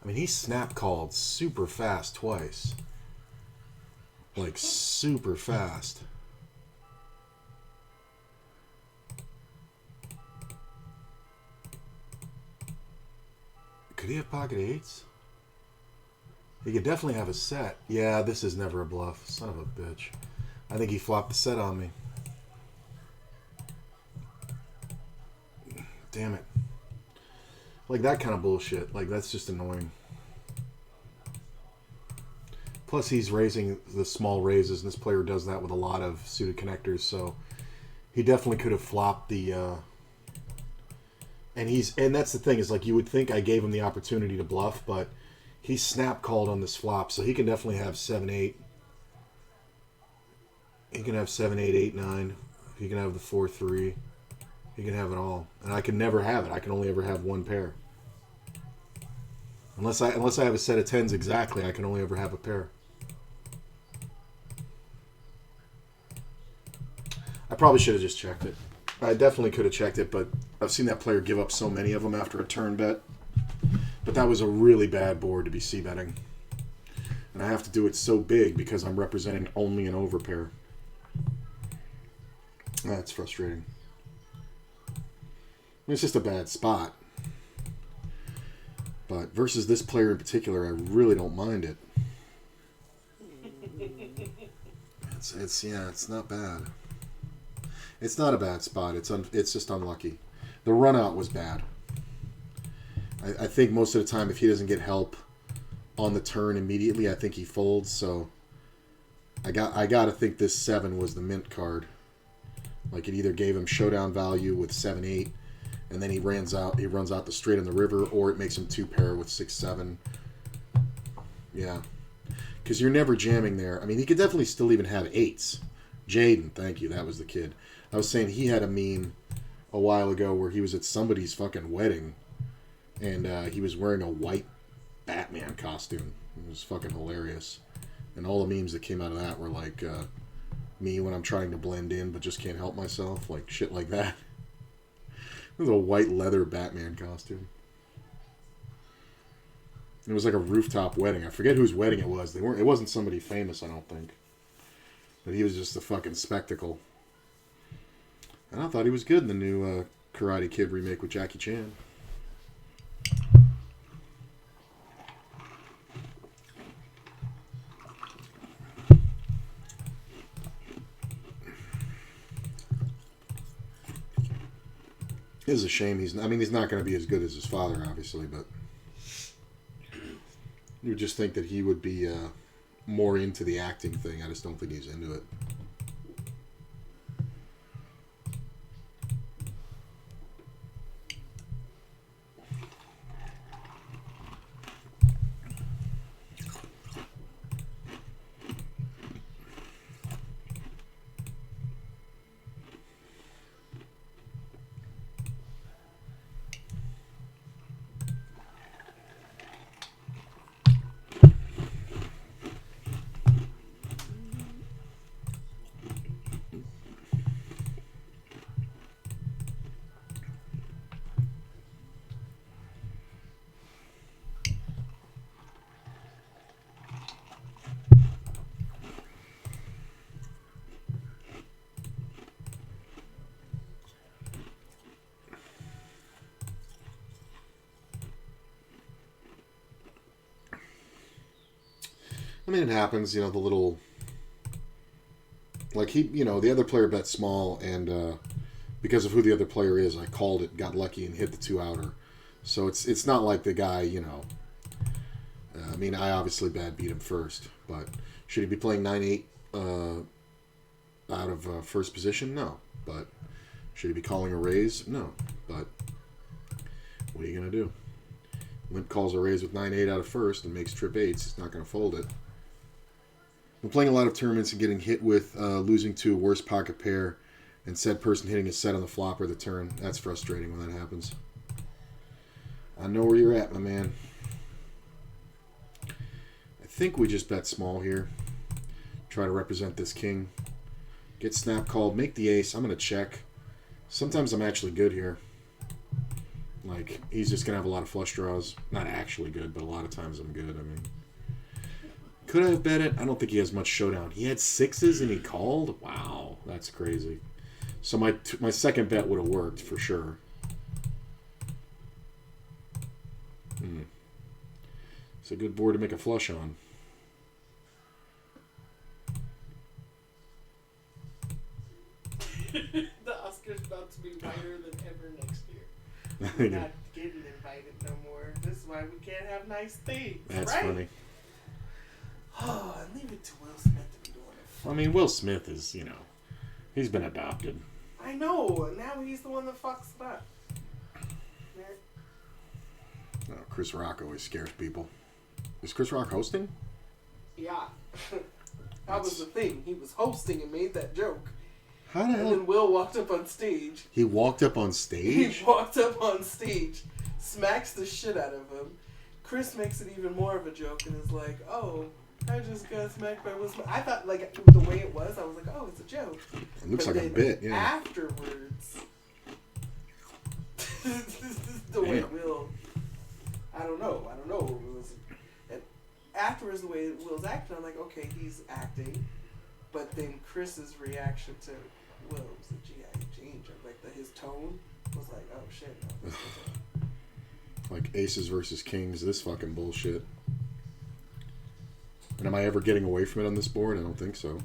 I mean, he snap called super fast twice. Like, super fast. Could he have pocket eights? He could definitely have a set. Yeah, this is never a bluff. Son of a bitch. I think he flopped the set on me. Damn it. Like, that kind of bullshit. Like, that's just annoying. Plus, he's raising the small raises, and this player does that with a lot of suited connectors, so he definitely could have flopped the... And that's the thing, is like, you would think I gave him the opportunity to bluff, but he snap called on this flop, so he can definitely have 7-8. He can have 7-8, 8-9. He can have the 4-3. He can have it all. And I can never have it. I can only ever have one pair. Unless I have a set of 10s exactly, I can only ever have a pair. I probably should have just checked it. I definitely could have checked it, but I've seen that player give up so many of them after a turn bet. But that was a really bad board to be c-betting. And I have to do it so big because I'm representing only an overpair. That's frustrating. It's just a bad spot. But versus this player in particular, I really don't mind it. It's not bad. It's not a bad spot. It's just unlucky. The run out was bad. I think most of the time, if he doesn't get help on the turn immediately, I think he folds. So I got to think this 7 was the mint card. Like, it either gave him showdown value with 7-8, and then he runs out the straight in the river, or it makes him 2-pair with 6-7. Yeah, because you're never jamming there. I mean, he could definitely still even have 8s. Jaden, thank you. That was the kid. I was saying he had a meme a while ago where he was at somebody's fucking wedding, and he was wearing a white Batman costume. It was fucking hilarious. And all the memes that came out of that were like me when I'm trying to blend in but just can't help myself. Like shit like that. It was a white leather Batman costume. It was like a rooftop wedding. I forget whose wedding it was. It wasn't somebody famous, I don't think. But he was just a fucking spectacle. And I thought he was good in the new Karate Kid remake with Jackie Chan. It is a shame he's not going to be as good as his father, obviously, but you would just think that he would be more into the acting thing. I just don't think he's into it. I mean, it happens. You know, the little like the other player bet small, and because of who the other player is, I called it, got lucky, and hit the 2-outer. So it's not like the guy, I mean, I obviously bad beat him first, but should he be playing 9-8 out of first position? No. But should he be calling a raise? No. But what are you going to do? Limp calls a raise with 9-8 out of first and makes trip 8s. He's not going to fold it. I'm playing a lot of tournaments and getting hit with losing to a worse pocket pair and said person hitting a set on the flop or the turn. That's frustrating when that happens. I know where you're at, my man. I think we just bet small here. Try to represent this king. Get snap called. Make the ace. I'm going to check. Sometimes I'm actually good here. Like, he's just going to have a lot of flush draws. Not actually good, but a lot of times I'm good. I mean, could I have bet it? I don't think he has much showdown. He had 6s and he called? Wow, that's crazy. So my second bet would have worked for sure. It's a good board to make a flush on. The Oscar's about to be whiter than ever next year. We're not getting invited no more. This is why we can't have nice things. That's right? funny. Oh, and leave it to Will Smith to be doing it. I mean, Will Smith is, he's been adopted. I know. And now he's the one that fucks it up. Oh, Chris Rock always scares people. Is Chris Rock hosting? Yeah. That was the thing. He was hosting and made that joke. How the And hell? then Will walked up on stage. He walked up on stage? He walked up on stage, smacks the shit out of him. Chris makes it even more of a joke and is like, oh, I just got smacked by Will Smith. I thought, like, the way it was, I was like, oh, it's a joke. It looks But like a then bit, yeah. Afterwards, the way Damn. Will, I don't know what Will's, and afterwards the way Will's acting, I'm like, okay, he's acting, but then Chris's reaction to Will was a GI change. Like, his tone was like, oh shit, no, this is Like aces versus kings, this fucking bullshit. And am I ever getting away from it on this board? I don't think so.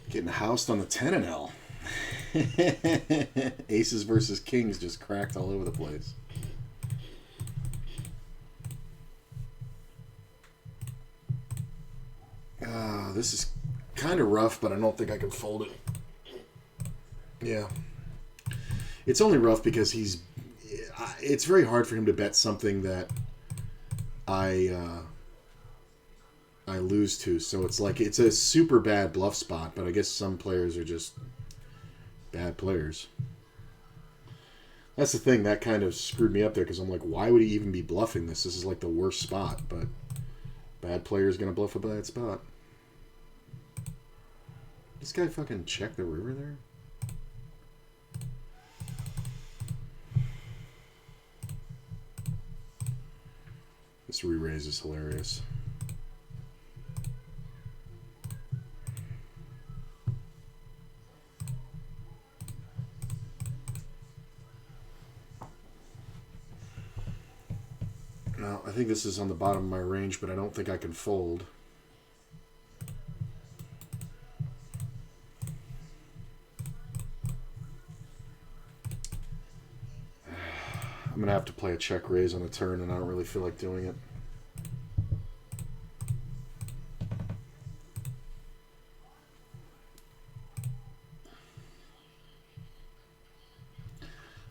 Getting housed on the 10 and L. Aces versus kings just cracked all over the place. This is kind of rough, but I don't think I can fold it. Yeah. It's only rough because it's very hard for him to bet something that I lose to. So it's like, it's a super bad bluff spot, but I guess some players are just bad players. That's the thing, that kind of screwed me up there, because I'm like, why would he even be bluffing this? This is like the worst spot, but bad player's going to bluff a bad spot. This guy fucking checked the river there? This re-raise is hilarious. Now, I think this is on the bottom of my range, but I don't think I can fold. I'm going to have to play a check raise on the turn, and I don't really feel like doing it.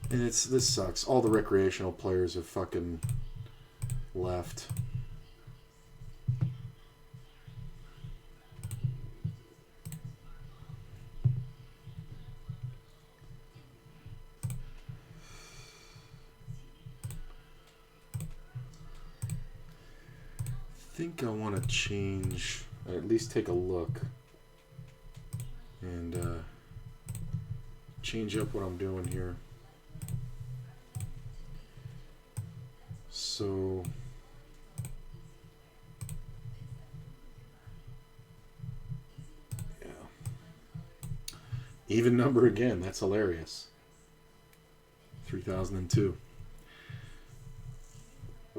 And this sucks. All the recreational players have fucking left. I think I want to change, or at least take a look, and change up what I'm doing here. So yeah, even number again. That's hilarious. 3002.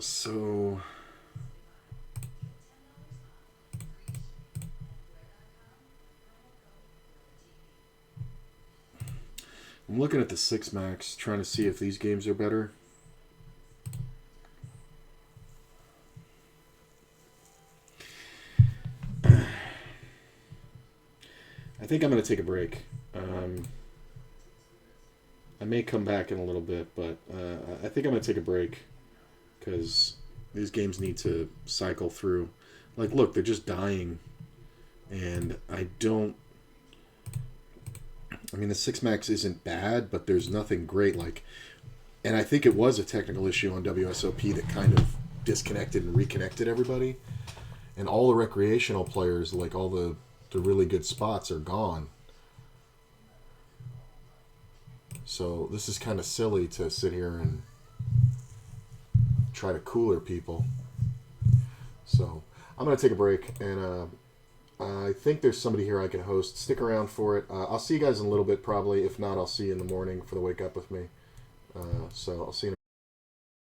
So I'm looking at the 6 max, trying to see if these games are better. I think I'm going to take a break. I may come back in a little bit, but I think I'm going to take a break because these games need to cycle through. Like, look, they're just dying, and I mean, the 6 max isn't bad, but there's nothing great. Like, and I think it was a technical issue on WSOP that kind of disconnected and reconnected everybody. And all the recreational players, like all the really good spots, are gone. So this is kind of silly to sit here and try to cooler people. So I'm going to take a break, and I think there's somebody here I can host. Stick around for it. I'll see you guys in a little bit probably. If not, I'll see you in the morning for the Wake Up With Me. So I'll see you in a